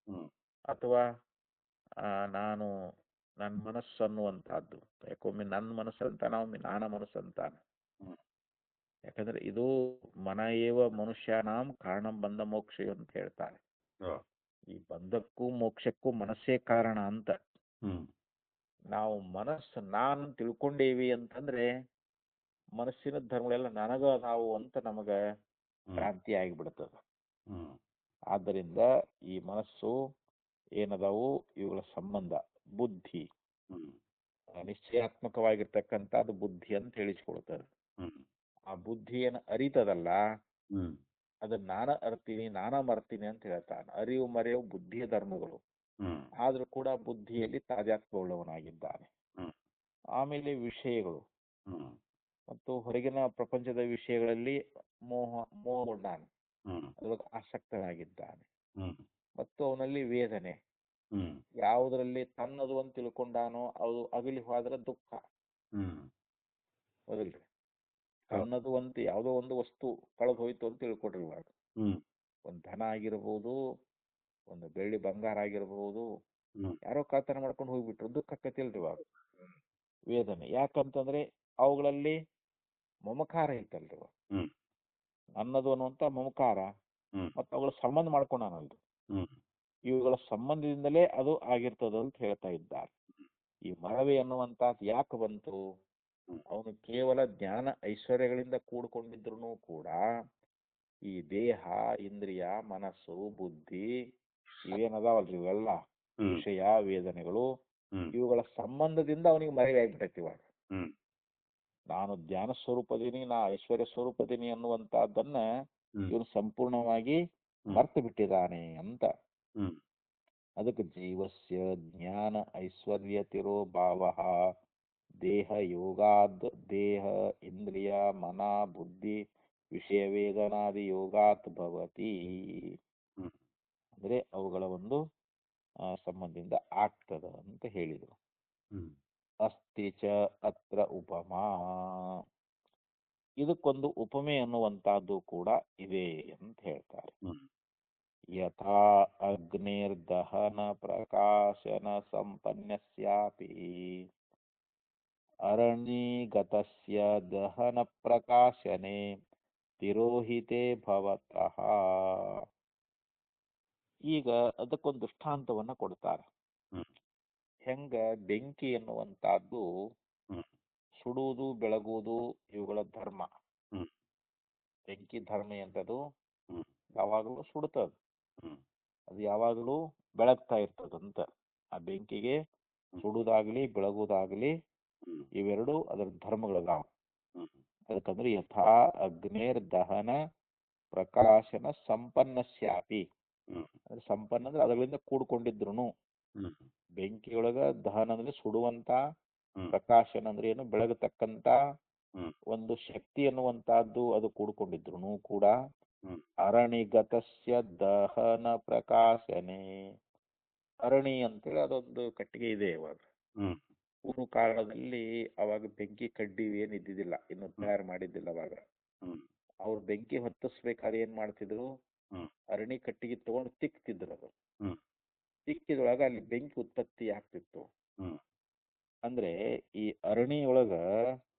ಹ್ಮ್ ಅಥವಾ ನಾನು ನನ್ನ ಮನಸ್ಸು ಅನ್ನುವಂಥದ್ದು, ಯಾಕೊಮ್ಮೆ ನನ್ನ ಮನಸ್ಸು ಅಂತಾನ, ಒಮ್ಮೆ ನಾನ ಮನಸ್ಸು ಅಂತಾನ. ಹ್ಮ್ ಯಾಕಂದ್ರೆ ಇದು ಮನ ಏವ ಮನುಷ್ಯನಾಂ ಕಾರಣಂ ಬಂಧ ಮೋಕ್ಷ ಅಂತ ಹೇಳ್ತಾರೆ. ಹೌದು. ಈ ಬಂಧಕ್ಕೂ ಮೋಕ್ಷಕ್ಕೂ ಮನಸ್ಸೇ ಕಾರಣ ಅಂತ. ಹ್ಮ್ ನಾವು ಮನಸ್ಸು ನಾನು ತಿಳ್ಕೊಂಡೇವಿ ಅಂತಂದ್ರೆ ಮನಸ್ಸಿನ ಧರ್ಮಗಳೆಲ್ಲ ನನಗ ನಾವು ಅಂತ ನಮಗ ಹ್ಮ್ ಕ್ರಾಂತಿ ಆಗಿಬಿಡ್ತದೆ. ಹ್ಮ್ ಆದ್ದರಿಂದ ಈ ಮನಸ್ಸು ಏನದಾವು ಇವುಗಳ ಸಂಬಂಧ ಬುದ್ಧಿ ಹ್ಮ್ ನಿಶ್ಚಯಾತ್ಮಕವಾಗಿರ್ತಕ್ಕಂಥದ್ದು ಬುದ್ಧಿ ಅಂತ ಹೇಳಿಸ್ಕೊಳ್ತಾರೆ. ಹ್ಮ್ ಆ ಬುದ್ಧಿ ಏನು ಅರಿತದಲ್ಲ ಹ್ಮ್ ಅದನ್ನ ನಾನ ಅರ್ತೀನಿ ನಾನ ಮರ್ತೀನಿ ಅಂತ ಹೇಳ್ತಾನೆ. ಅರಿವು ಮರೆಯವು ಬುದ್ಧಿಯ ಧರ್ಮಗಳು, ಹ್ಮ್ ಆದ್ರೂ ಕೂಡ ಬುದ್ಧಿಯಲ್ಲಿ ತಾದಾತ್ಮ್ಯವುಳ್ಳವನಾಗಿದ್ದಾನೆ. ಹ್ಮ್ ಆಮೇಲೆ ವಿಷಯಗಳು ಹ್ಮ್ ಮತ್ತು ಹೊರಗಿನ ಪ್ರಪಂಚದ ವಿಷಯಗಳಲ್ಲಿ ಮೋಹಗೊಂಡಾನೆ, ಹ್ಮ್ ಅದಕ್ಕೆ ಆಸಕ್ತನಾಗಿದ್ದಾನೆ. ಹ್ಮ್ ಮತ್ತು ಅವನಲ್ಲಿ ವೇದನೆ, ಹ್ಮ್ ಯಾವುದರಲ್ಲಿ ತನ್ನದು ಅಂತ ತಿಳ್ಕೊಂಡಾನೋ ಅದು ಅಗಲಿ ಹೋದ್ರೆ ದುಃಖ. ಹ್ಮ್ ಹೌದಿಲ್ರಿ? ಹೌದು. ತನ್ನದು ಅಂತ ಯಾವುದೋ ಒಂದು ವಸ್ತು ಕಳೆದು ಹೋಯ್ತು ಅಂತ ತಿಳ್ಕೊಡ್ರಿ. ಇವಾಗ ಹ್ಮ್ ಒಂದು ಧನ ಆಗಿರ್ಬೋದು, ಒಂದು ಬೆಳ್ಳಿ ಬಂಗಾರ ಆಗಿರ್ಬೋದು, ಹ್ಮ್ ಯಾರೋ ಕಳ್ತನ ಮಾಡ್ಕೊಂಡು ಹೋಗ್ಬಿಟ್ರು, ದುಃಖ ಆಕತಿಲ್ರಿ ಇವಾಗ. ವೇದನೆ ಯಾಕಂತಂದ್ರೆ ಅವುಗಳಲ್ಲಿ ಮಮಕಾರ ಐತಲ್ರಿ ಇವಾಗ. ಹ್ಮ್ ನನ್ನದು ಅನ್ನುವಂತ ಮಮಕಾರ ಹ್ಮ್ ಮತ್ತು ಅವುಗಳ ಸಂಬಂಧ ಮಾಡ್ಕೊಂಡಾನಲ್ರಿ, ಹ್ಮ್ ಇವುಗಳ ಸಂಬಂಧದಿಂದಲೇ ಅದು ಆಗಿರ್ತದ ಅಂತ ಹೇಳ್ತಾ ಇದ್ದಾರೆ. ಈ ಮರವೆ ಅನ್ನುವಂಥದ್ದು ಯಾಕೆ ಬಂತು? ಹ್ಮ್ ಅವನು ಕೇವಲ ಜ್ಞಾನ ಐಶ್ವರ್ಯಗಳಿಂದ ಕೂಡ್ಕೊಂಡಿದ್ರು ಕೂಡ ಈ ದೇಹ ಇಂದ್ರಿಯ ಮನಸ್ಸು ಬುದ್ಧಿ ಇವೇನದಾವಲ್ರಿ ಇವೆಲ್ಲ ಹ್ಮ್ ವಿಷಯ ವೇದನೆಗಳು ಹ್ಮ್ ಇವುಗಳ ಸಂಬಂಧದಿಂದ ಅವನಿಗೆ ಮರೆವೆ ಆಗ್ಬಿಟ್ಟೈತಿ ಇವಾಗ. ಹ್ಮ್ ನಾನು ಧ್ಯಾನ ಸ್ವರೂಪದೀನಿ, ನಾ ಐಶ್ವರ್ಯ ಸ್ವರೂಪದೀನಿ ಅನ್ನುವಂತಹದ್ದನ್ನ ಹ್ಮ್ ಇವನು ಸಂಪೂರ್ಣವಾಗಿ ಹ್ಮ್ ಮರ್ತು ಬಿಟ್ಟಿದ್ದಾನೆ ಅಂತ. ಹ್ಮ್ ಅದಕ್ಕೆ ಜೀವಸ್ಯ ಜ್ಞಾನ ಐಶ್ವರ್ಯ ತಿರೋ ಭಾವ ದೇಹ ಯೋಗಾದ್ ದೇಹ ಇಂದ್ರಿಯ ಮನ ಬುದ್ಧಿ ವಿಷಯ ವೇದನಾದಿ ಯೋಗಾತ್ ಭವತಿ. ಹ್ಮ್ ಅಂದ್ರೆ ಅವುಗಳ ಒಂದು ಸಂಬಂಧದಿಂದ ಆಗ್ತದ ಅಂತ ಹೇಳಿದರು. ಹ್ಮ್ ಅಸ್ತಿ ಚ ಅತ್ರ ಉಪಮಾ, ಇದಕ್ಕೊಂದು ಉಪಮೆ ಅನ್ನುವಂತಹದ್ದು ಕೂಡ ಇದೆ ಅಂತ ಹೇಳ್ತಾರೆ. ಹ್ಮ್ ಯಥಾ ಅಗ್ನಿರ್ದಹನ ಪ್ರಕಾಶನ ಸಂಪನ್ನಸ್ಯಾಪಿ ಅರಣ್ಯಗತಸ್ಯ ದಹನ ಪ್ರಕಾಶನೆ ತಿರೋಹಿತೆ ಭವತಃ. ಈಗ ಅದಕ್ಕೊಂದು ದೃಷ್ಟಾಂತವನ್ನ ಕೊಡ್ತಾರೆ. ಹ್ಮ್ ಹೆಂಗ ಬೆಂಕಿ ಎನ್ನುವಂತಹದ್ದು ಹ್ಮ್ ಸುಡುವುದು ಬೆಳಗುವುದು ಇವುಗಳ ಧರ್ಮ. ಹ್ಮ್ ಬೆಂಕಿ ಧರ್ಮ ಎಂತದು, ಹ್ಮ್ ಯಾವಾಗಲೂ ಸುಡ್ತದ, ಹ್ಮ್ ಅದು ಯಾವಾಗಲೂ ಬೆಳಗ್ತಾ ಇರ್ತದಂತ. ಆ ಬೆಂಕಿಗೆ ಸುಡುವುದಾಗ್ಲಿ ಬೆಳಗುವುದಾಗ್ಲಿ ಹ್ಮ್ ಇವೆರಡು ಅದರ ಧರ್ಮಗಳದಾವ. ಹ್ಮ್ ಅದಕ್ಕಂದ್ರೆ ಯಥಾ ಅಗ್ನೇರ್ ದಹನ ಪ್ರಕಾಶನ ಸಂಪನ್ನಸ್ಯಾಪಿ, ಹ್ಮ್ ಅಂದ್ರೆ ಸಂಪನ್ನ ಅಂದ್ರೆ ಅದರಿಂದ ಕೂಡ್ಕೊಂಡಿದ್ರು. ಹ್ಮ್ ಬೆಂಕಿಯೊಳಗ ದಹನ ಅಂದ್ರೆ ಸುಡುವಂತ, ಹ್ಮ್ ಪ್ರಕಾಶನ ಅಂದ್ರೆ ಏನು ಬೆಳಗತಕ್ಕಂತ ಹ್ಮ್ ಒಂದು ಶಕ್ತಿ ಅನ್ನುವಂತಹದ್ದು ಅದು ಕೂಡ್ಕೊಂಡಿದ್ರು ಕೂಡ ಹ್ಮ್ ಅರಣಿಗತಸ್ಯ ದಹನ ಪ್ರಕಾಶನೆ. ಅರಣಿ ಅಂತೇಳಿ ಅದೊಂದು ಕಟ್ಟಿಗೆ ಇದೆ. ಇವಾಗ ಹ್ಮ್ ಪೂರ್ವ ಕಾಲದಲ್ಲಿ ಅವಾಗ ಬೆಂಕಿ ಕಡ್ಡಿ ಏನು ಇದ್ದಿದ್ದಿಲ್ಲ, ಇನ್ನು ತಯಾರು ಮಾಡಿದ್ದಿಲ್ಲ. ಅವಾಗ ಹ್ಮ್ ಅವ್ರು ಬೆಂಕಿ ಹೊತ್ತಿಸ್ಬೇಕಾದ್ರೆ ಏನ್ ಮಾಡ್ತಿದ್ರು, ಹ್ಮ್ ಅರಣಿ ಕಟ್ಟಿಗೆ ತಗೊಂಡು ತಿಕ್ತಿದ್ರು. ಅದು ಹ್ಮ್ ತಿಕ್ಕಿದೊಳಗ ಅಲ್ಲಿ ಬೆಂಕಿ ಉತ್ಪತ್ತಿ ಆಗ್ತಿತ್ತು. ಹ್ಮ್ ಅಂದ್ರೆ ಈ ಅರಣಿಯೊಳಗ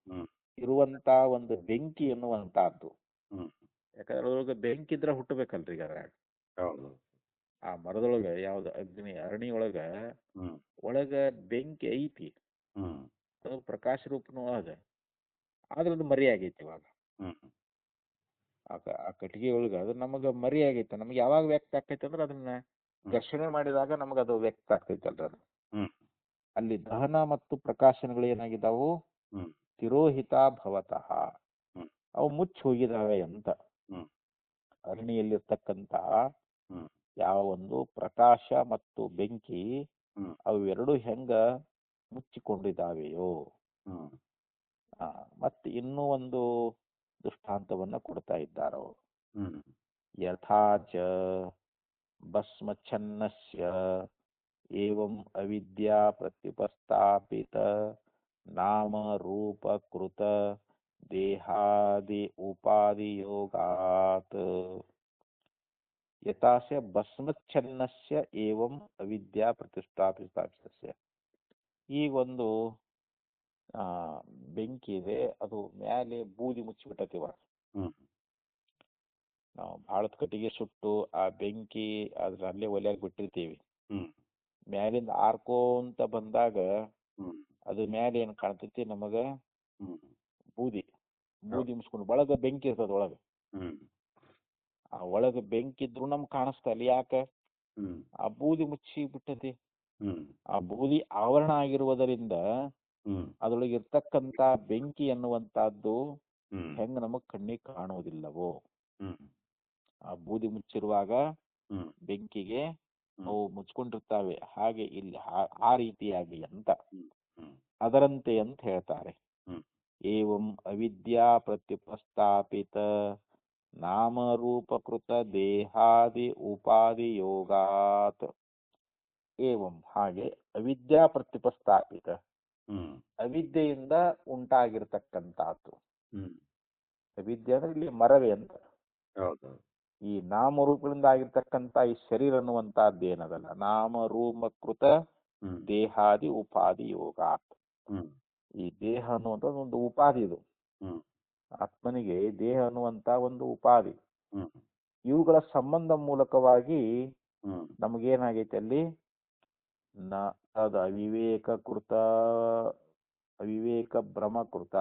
ಹ್ಮ್ ಇರುವಂತ ಒಂದು ಬೆಂಕಿ ಎನ್ನುವಂತಹದ್ದು, ಹ್ಮ್ ಯಾಕಂದ್ರೆ ಅದ್ರೊಳಗೆ ಬೆಂಕಿ ಇದ್ರೆ ಹುಟ್ಟಬೇಕಲ್ರಿ. ಈಗ ಹೌದು. ಆ ಮರದೊಳಗ ಯಾವ್ದು ಅಗ್ನಿ ಅರಣಿಯೊಳಗ ಹ್ಮ್ ಒಳಗ ಬೆಂಕಿ ಐತಿ, ಹ್ಮ್ ಅದು ಪ್ರಕಾಶ ರೂಪನೂ ಅದ, ಆದ್ರೆ ಅದು ಮರಿ ಆಗೈತಿ. ಇವಾಗ ಹ್ಮ್ ಆ ಕಟ್ಟಿಗೆ ಒಳಗ ಅದು ನಮಗ ಮರಿ ಆಗೈತೆ. ನಮ್ಗೆ ಯಾವಾಗ ವ್ಯಕ್ತ ಆಕೈತೆ ಅಂದ್ರೆ ಅದನ್ನ ಘರ್ಷಣೆ ಮಾಡಿದಾಗ ನಮಗ ಅದು ವ್ಯಕ್ತ ಆಗ್ತೈತಲ್ರ. ಅದು ಹ್ಮ್ ಅಲ್ಲಿ ದಹನ ಮತ್ತು ಪ್ರಕಾಶನಗಳು ಏನಾಗಿದ್ದಾವು, ಹ್ಮ್ ತಿರೋಹಿತ ಭವತಃ, ಹ್ಮ್ ಅವು ಮುಚ್ಚಿ ಹೋಗಿದಾವೆ ಅಂತ. ಹ್ಮ್ ಅರಣಿಯಲ್ಲಿರ್ತಕ್ಕಂತ ಹ್ಮ್ ಯಾವ ಒಂದು ಪ್ರಕಾಶ ಮತ್ತು ಬೆಂಕಿ ಹ್ಮ್ ಅವೆರಡು ಹೆಂಗ ಮುಚ್ಚಿಕೊಂಡಿದ್ದಾವೆಯೋ. ಹ್ಮ್ ಮತ್ತೆ ಇನ್ನೂ ಒಂದು ದೃಷ್ಟಾಂತವನ್ನ ಕೊಡ್ತಾ ಇದ್ದಾರೋ. ಹ್ಮ್ ಯಥಾಚ ಭಸ್ಮಚ್ಛನ್ನಸ್ಯ ಏವಂ ಅವಿದ್ಯಾ ಪ್ರತ್ಯುಪಸ್ಥಾಪಿತ ನಾಮ ರೂಪ ಕೃತ ದೇಹಾದಿ ಉಪಾದಿ ಯೋಗಾತ್. ಯಥಾಚ ಭಸ್ಮಚ್ಛನ್ನಸ್ಯ ಏವಂ ಅವಿದ್ಯಾ ಪ್ರತಿಷ್ಠಾಪಿತ. ಈಗೊಂದು ಬೆಂಕಿ ಇದೆ, ಅದು ಮ್ಯಾಲೆ ಬೂದಿ ಮುಚ್ಚಿಬಿಟ್ಟತಿವ. ಹ್ಮ್ ನಾವು ಭಾಳತ್ ಕಟ್ಟಿಗೆ ಸುಟ್ಟು ಆ ಬೆಂಕಿ ಅದ್ರ ಅಲ್ಲೇ ಒಲೆಯಾಗಿ ಬಿಟ್ಟಿರ್ತೀವಿ. ಹ್ಮ್ ಮ್ಯಾಲಿಂದ ಆರ್ಕೋಂತ ಬಂದಾಗ ಹ್ಮ್ ಅದು ಮ್ಯಾಲೆ ಏನ್ ಕಾಣ್ತೈತಿ ನಮಗ, ಹ್ಮ್ ಬೂದಿ ಬೂದಿ ಮುಚ್ಕೊಂಡು ಒಳಗ ಬೆಂಕಿ ಇರ್ತದ. ಒಳಗ ಹ್ಮ್ ಆ ಒಳಗ ಬೆಂಕಿ ಇದ್ರು ನಮ್ಗೆ ಕಾಣಿಸ್ತಾ ಇಲ್ಲ. ಯಾಕೆ? ಹ್ಮ್ ಆ ಬೂದಿ ಮುಚ್ಚಿ ಬಿಟ್ಟತಿ. ಹ್ಮ್ ಆ ಬೂದಿ ಆವರಣ ಆಗಿರುವುದರಿಂದ ಹ್ಮ್ ಅದ್ರೊಳಗೆ ಇರ್ತಕ್ಕಂತ ಬೆಂಕಿ ಅನ್ನುವಂತಹದ್ದು ಹ್ಮ್ ಹೆಂಗ ನಮಗ್ ಕಣ್ಣಿಗೆ ಕಾಣುವುದಿಲ್ಲವೋ, ಹ್ಮ್ ಆ ಬೂದಿ ಮುಚ್ಚಿರುವಾಗ ಹ್ಮ್ ಬೆಂಕಿಗೆ ಹ್ಮ್ ಅವು ಮುಚ್ಕೊಂಡಿರ್ತಾವೆ, ಹಾಗೆ ಇಲ್ಲಿ ಆ ರೀತಿಯಾಗಿ ಅಂತ ಹ್ಮ್ ಹ್ಮ್ ಅದರಂತೆ ಅಂತ ಹೇಳ್ತಾರೆ. ಹ್ಮ್ ಏವಂ ಅವಿದ್ಯಾ ಪ್ರತ್ಯುಪಸ್ಥಾಪಿತ ನಾಮರೂಪಕೃತ ದೇಹಾದಿ ಉಪಾದಿ ಯೋಗಾತ್. ಏವಂ ಹಾಗೆ ಅವಿದ್ಯಾ ಪ್ರತ್ಯುಪಸ್ಥಾಪಿತ, ಹ್ಮ್ ಅವಿದ್ಯೆಯಿಂದ ಉಂಟಾಗಿರ್ತಕ್ಕಂಥದ್ದು. ಹ್ಮ್ ಅವಿದ್ಯೆ ಅಂದ್ರೆ ಇಲ್ಲಿ ಮರವೇ ಅಂತ. ಹೌದು. ಈ ನಾಮರೂಪಗಳಿಂದ ಆಗಿರ್ತಕ್ಕಂಥ ಈ ಶರೀರ ಅನ್ನುವಂತಹದ್ದು ಏನದಲ್ಲ, ನಾಮರೂಪಕೃತ ಹ್ಮ್ ದೇಹಾದಿ ಉಪಾದಿ ಯೋಗ. ಹ್ಮ್ ಈ ದೇಹ ಅನ್ನುವಂಥದ್ದು ಒಂದು ಉಪಾಧಿ. ಇದು ಹ್ಮ್ ಆತ್ಮನಿಗೆ ದೇಹ ಅನ್ನುವಂತ ಒಂದು ಉಪಾಧಿ. ಹ್ಮ್ ಇವುಗಳ ಸಂಬಂಧ ಮೂಲಕವಾಗಿ ಹ್ಮ್ ನಮಗೇನಾಗೈತೆ ಅಲ್ಲಿ, ನ ಅದು ಅವಿವೇಕಕೃತ ಅವಿವೇಕ ಭ್ರಮಕೃತ.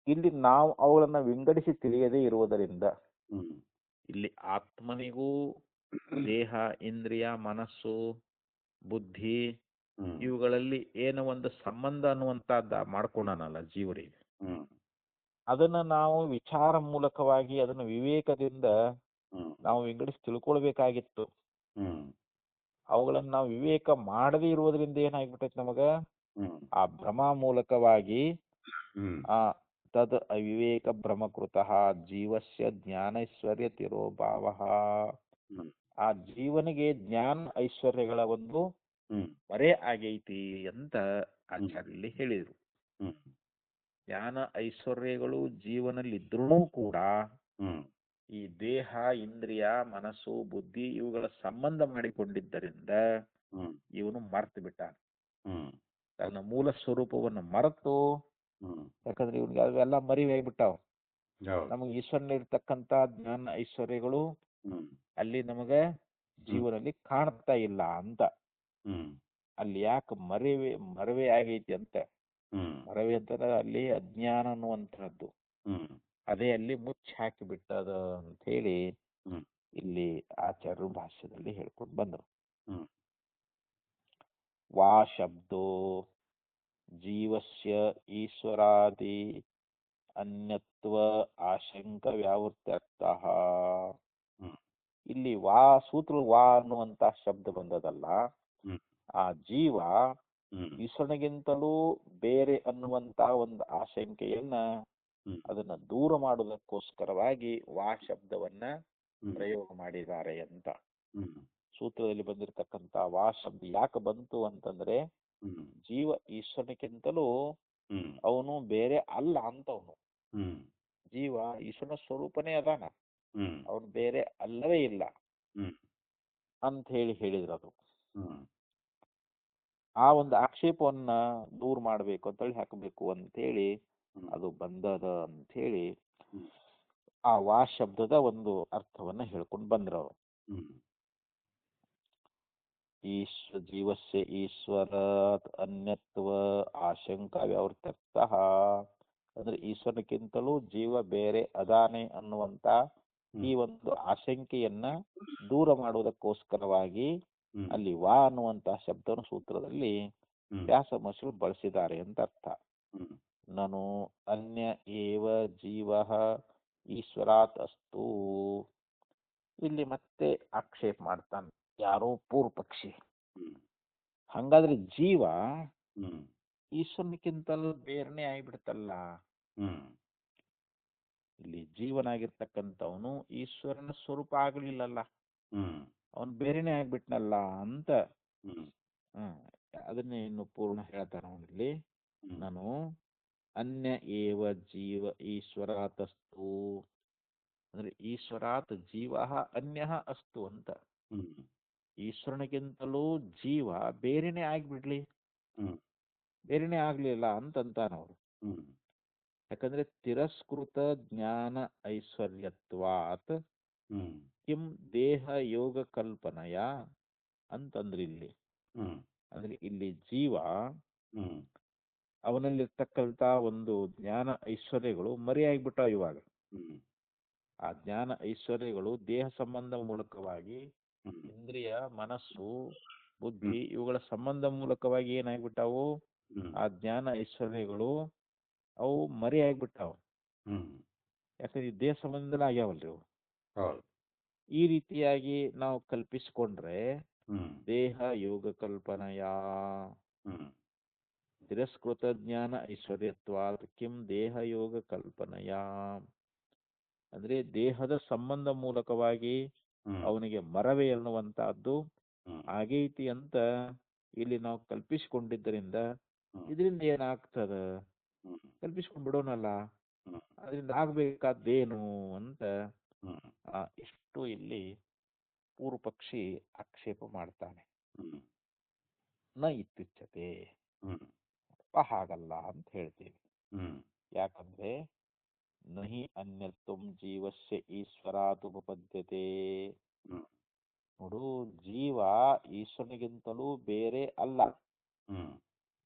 ಇಲ್ಲಿ ನಾವು ಅವುಗಳನ್ನ ವಿಂಗಡಿಸಿ ತಿಳಿಯದೇ ಇರುವುದರಿಂದ ಹ್ಮ್ ಇಲ್ಲಿ ಆತ್ಮನಿಗೂ ದೇಹ ಇಂದ್ರಿಯ ಮನಸ್ಸು ಬುದ್ಧಿ ಹ್ಮ್ ಇವುಗಳಲ್ಲಿ ಏನೋ ಒಂದು ಸಂಬಂಧ ಅನ್ನುವಂತಹದ್ದ ಮಾಡ್ಕೊಂಡನಲ್ಲ ಜೀವರಿಗೆ, ಹ್ಮ್ ಅದನ್ನ ನಾವು ವಿಚಾರ ಮೂಲಕವಾಗಿ ಅದನ್ನ ವಿವೇಕದಿಂದ ಹ್ಮ್ ನಾವು ವಿಂಗಡಿಸಿ ತಿಳ್ಕೊಳ್ಬೇಕಾಗಿತ್ತು. ಹ್ಮ್ ಅವುಗಳನ್ನ ನಾವು ವಿವೇಕ ಮಾಡದೇ ಇರುವುದರಿಂದ ಏನಾಗ್ಬಿಟ್ಟೈತಿ ನಮಗ, ಹ್ಮ್ ಆ ಭ್ರಮ ಮೂಲಕವಾಗಿ ಹ್ಮ್ ಆ ತದ್ ಅವಿವೇಕ ಭ್ರಮಕೃತಃ ಜೀವಸ್ಯ ಜ್ಞಾನೈಶ್ವರ್ಯ ತಿರೋಭಾವಃ. ಹ್ಮ್ ಆ ಜೀವನಿಗೆ ಜ್ಞಾನ ಐಶ್ವರ್ಯಗಳ ಒಂದು ಹ್ಮ್ ಮರೆ ಆಗೈತಿ ಅಂತ ಹ್ಮ್ ಆಚಾರ್ಯಲ್ಲಿ ಹೇಳಿದರು. ಹ್ಮ್ ಜ್ಞಾನ ಐಶ್ವರ್ಯಗಳು ಜೀವನಲ್ಲಿದ್ರೂ ಕೂಡ ಹ್ಮ್ ಈ ದೇಹ ಇಂದ್ರಿಯ ಮನಸ್ಸು ಬುದ್ಧಿ ಇವುಗಳ ಸಂಬಂಧ ಮಾಡಿಕೊಂಡಿದ್ದರಿಂದ ಹ್ಮ್ ಇವನು ಮರ್ತು ಬಿಟ್ಟ. ಹ್ಮ್ ತನ್ನ ಮೂಲ ಸ್ವರೂಪವನ್ನು ಮರೆತು, ಹ್ಮ್ ಯಾಕಂದ್ರೆ ಇವನಿಗೆ ಅವೆಲ್ಲ ಮರಿವಾಗ್ಬಿಟ್ಟಾವ. ಹೌದು ನಮಗೆ ಈಶ್ವರನಿರ್ತಕ್ಕಂಥ ಜ್ಞಾನ ಐಶ್ವರ್ಯಗಳು ಹ್ಮ್ ಅಲ್ಲಿ ನಮಗೆ ಜೀವನದಲ್ಲಿ ಕಾಣ್ತಾ ಇಲ್ಲ ಅಂತ. ಹ್ಮ್ ಅಲ್ಲಿ ಯಾಕೆ ಮರವೇ ಆಗೈತಿ ಅಂತ. ಹ್ಮ್ ಮರವೆ ಅಂತಾರೆ ಅಲ್ಲಿ ಅಜ್ಞಾನ ಅನ್ನುವಂಥದ್ದು. ಹ್ಮ್ ಅದೇ ಅಲ್ಲಿ ಮುಚ್ಚಿ ಹಾಕಿ ಬಿಟ್ಟದ ಅಂತ ಹೇಳಿ ಹ್ಮ್ ಇಲ್ಲಿ ಆಚಾರ್ಯರು ಭಾಷ್ಯದಲ್ಲಿ ಹೇಳ್ಕೊಂಡು ಬಂದರು. ಹ್ಮ್ ವಾ ಶಬ್ದೋ ಜೀವಸ್ಯ ಈಶ್ವರಾದಿ ಅನ್ಯತ್ವ ಆಶಂಕ ವ್ಯಾವೃತ್ಯರ್ಥಃ. ಹ್ಮ್ ಇಲ್ಲಿ ವಾ ಸೂತ್ರ ವಾ ಅನ್ನುವಂತ ಶಬ್ದ ಬಂದದಲ್ಲ, ಹ್ಮ್ ಆ ಜೀವ ಹ್ಮ್ ಈಶ್ವರನಿಗಿಂತಲೂ ಬೇರೆ ಅನ್ನುವಂತ ಒಂದು ಆಶಂಕೆಯನ್ನ ಹ್ಮ್ ಅದನ್ನ ದೂರ ಮಾಡುವುದಕ್ಕೋಸ್ಕರವಾಗಿ ವಾ ಶಬ್ದವನ್ನ ಹ್ಮ್ ಪ್ರಯೋಗ ಮಾಡಿದ್ದಾರೆ ಅಂತ. ಹ್ಮ್ ಸೂತ್ರದಲ್ಲಿ ಬಂದಿರತಕ್ಕಂತ ವಾ ಶಬ್ದ ಯಾಕೆ ಬಂತು ಅಂತಂದ್ರೆ, ಹ್ಮ್ ಜೀವ ಈಶ್ವರನಿಗಿಂತಲೂ ಹ್ಮ್ ಅವನು ಬೇರೆ ಅಲ್ಲ ಅಂತವನು. ಹ್ಮ್ ಜೀವ ಈಶ್ವರನ ಸ್ವರೂಪನೇ ಅದಾನ, ಹ್ಮ್ ಅವನು ಬೇರೆ ಅಲ್ಲವೇ ಇಲ್ಲ ಹ್ಮ್ ಅಂತ ಹೇಳಿದ್ರು. ಅದು ಹ್ಮ್ ಆ ಒಂದು ಆಕ್ಷೇಪವನ್ನ ದೂರ ಮಾಡಬೇಕು ಅಂತೇಳಿ ಹಾಕಬೇಕು ಅಂತೇಳಿ ಹ್ಮ್ ಅದು ಬಂದದ ಅಂತ ಹೇಳಿ ಹ್ಮ್ ಆ ವಾ ಶಬ್ದದ ಒಂದು ಅರ್ಥವನ್ನ ಹೇಳ್ಕೊಂಡು ಬಂದ್ರು ಅವರು. ಹ್ಮ್ ಜೀವಸ್ಯ ಈಶ್ವರ ಅನ್ಯತ್ವ ಆಶಂಕ ವ್ಯಾವೃತ್ತರ್ಥಃ. ಅಂದ್ರೆ ಈಶ್ವರಕ್ಕಿಂತಲೂ ಜೀವ ಬೇರೆ ಅದಾನೆ ಅನ್ನುವಂತ ಈ ಒಂದು ಆಶಂಕೆಯನ್ನ ದೂರ ಮಾಡುವುದಕ್ಕೋಸ್ಕರವಾಗಿ ಹ್ಮ್ ಅಲ್ಲಿ ವಾ ಅನ್ನುವಂತ ಶಬ್ದನ ಸೂತ್ರದಲ್ಲಿ ಹ್ಮ್ ವ್ಯಾಸ ಮಹರ್ಷಿಗಳು ಬಳಸಿದ್ದಾರೆ ಅಂತ ಅರ್ಥ. ಹ್ಮ್ ನನು ಅನ್ಯ ಏವ ಜೀವ ಈಶ್ವರಾತ್ ಅಸ್ತು. ಇಲ್ಲಿ ಮತ್ತೆ ಆಕ್ಷೇಪ ಮಾಡ್ತಾನೆ ಯಾರೋ ಪೂರ್ವ ಪಕ್ಷಿ. ಹ್ಮ್ ಹಂಗಾದ್ರೆ ಜೀವ ಹ್ಮ್ ಈಶ್ವರನಿಗಿಂತಲೂ ಬೇರೆನೆ ಆಗಿಬಿಡ್ತಲ್ಲ. ಹ್ಮ್ ಇಲ್ಲಿ ಜೀವನಾಗಿರ್ತಕ್ಕಂಥವನು ಈಶ್ವರನ ಸ್ವರೂಪ ಆಗ್ಲಿಲ್ಲಲ್ಲ, ಹ್ಮ್ ಅವನು ಬೇರೆನೆ ಆಗ್ಬಿಟ್ನಲ್ಲ ಅಂತ. ಹ್ಮ್ ಹ್ಮ್ ಅದನ್ನೇ ಇನ್ನು ಪೂರ್ಣ ಹೇಳ್ತಾನೆ ಅವನಲ್ಲಿ. ಹ್ಮ್ ನಾನು ಅನ್ಯ ಏವ ಜೀವ ಈಶ್ವರಾತಸ್ತು. ಅಂದ್ರೆ ಈಶ್ವರಾತ್ ಜೀವ ಅನ್ಯ ಅಸ್ತು ಅಂತ. ಹ್ಮ್ ಈಶ್ವರನಿಗಿಂತಲೂ ಜೀವ ಬೇರೆನೆ ಆಗ್ಬಿಡ್ಲಿ, ಹ್ಮ್ ಬೇರೆನೆ ಆಗ್ಲಿಲ್ಲ ಅಂತಂತಾನವ್ರು. ಹ್ಮ್ ಯಾಕಂದ್ರೆ ತಿರಸ್ಕೃತ ಜ್ಞಾನ ಐಶ್ವರ್ಯತ್ವಾತ್ ಹ್ಮ್ ಕಿಂ ದೇಹ ಯೋಗ ಕಲ್ಪನೆಯ ಅಂತಂದ್ರೆ ಇಲ್ಲಿ. ಹ್ಮ್ ಅಂದ್ರೆ ಇಲ್ಲಿ ಜೀವ ಹ್ಮ್ ಅವನಲ್ಲಿರ್ತಕ್ಕಂಥ ಒಂದು ಜ್ಞಾನ ಐಶ್ವರ್ಯಗಳು ಮರೆಯಾಗ್ಬಿಟ್ಟಾವ ಇವಾಗ. ಹ್ಮ್ ಆ ಜ್ಞಾನ ಐಶ್ವರ್ಯಗಳು ದೇಹ ಸಂಬಂಧ ಮೂಲಕವಾಗಿ ಹ್ಮ್ ಇಂದ್ರಿಯ ಮನಸ್ಸು ಬುದ್ಧಿ ಇವುಗಳ ಸಂಬಂಧ ಮೂಲಕವಾಗಿ ಏನಾಗ್ಬಿಟ್ಟಾವು, ಹ್ಮ್ ಆ ಜ್ಞಾನ ಐಶ್ವರ್ಯಗಳು ಅವು ಮರೆಯಾಗ್ಬಿಟ್ಟಾವ. ಹ್ಮ್ ಯಾಕಂದ್ರೆ ಈ ದೇಹ ಸಂಬಂಧದಲ್ಲಿ ಆಗ್ಯಾವಲ್ರಿ ಅವು. ಹೌದು ಈ ರೀತಿಯಾಗಿ ನಾವು ಕಲ್ಪಿಸಿಕೊಂಡ್ರೆ ಹ್ಮ್ ದೇಹ ಯೋಗ ಕಲ್ಪನೆಯ ಹ್ಮ್ ತಿರಸ್ಕೃತ ಜ್ಞಾನ ಐಶ್ವರ್ಯತ್ವಾತ್ ಕಿಂ ದೇಹ ಯೋಗ ಕಲ್ಪನೆಯ. ಅಂದ್ರೆ ದೇಹದ ಸಂಬಂಧ ಮೂಲಕವಾಗಿ ಹ್ಮ್ ಅವನಿಗೆ ಮರವೇ ಅನ್ನುವಂತಹದ್ದು ಹ್ಮ್ ಆಗೈತಿ ಅಂತ ಇಲ್ಲಿ ನಾವು ಕಲ್ಪಿಸಿಕೊಂಡಿದ್ದರಿಂದ ಹ್ಮ್ ಇದರಿಂದ ಏನಾಗ್ತದ, ಹ್ಮ್ ಕಲ್ಪಿಸ್ಕೊಂಡ್ ಬಿಡೋನಲ್ಲ, ಹ್ಮ್ ಅದರಿಂದ ಆಗ್ಬೇಕಾದ್ದೇನು ಅಂತ ಹ್ಮ್ ಇಷ್ಟು ಇಲ್ಲಿ ಪೂರ್ವ ಪಕ್ಷಿ ಆಕ್ಷೇಪ ಮಾಡ್ತಾನೆ. ಹ್ಮ್ ನ ಇತ್ಯುಚ್ಯತೆ, ಹ್ಮ್ ಹಾಗಲ್ಲ ಅಂತ ಹೇಳ್ತೀವಿ. ಹ್ಮ್ ಯಾಕಂದ್ರೆ ನಹಿ ಅನ್ಯತ್ವಂ ಜೀವಸ್ಯ ಈಶ್ವರಾದುಪಪದ್ಯತೆ. ಹ್ಮ್ ನೋಡು, ಜೀವ ಈಶ್ವರನಿಗಿಂತಲೂ ಬೇರೆ ಅಲ್ಲ. ಹ್ಮ್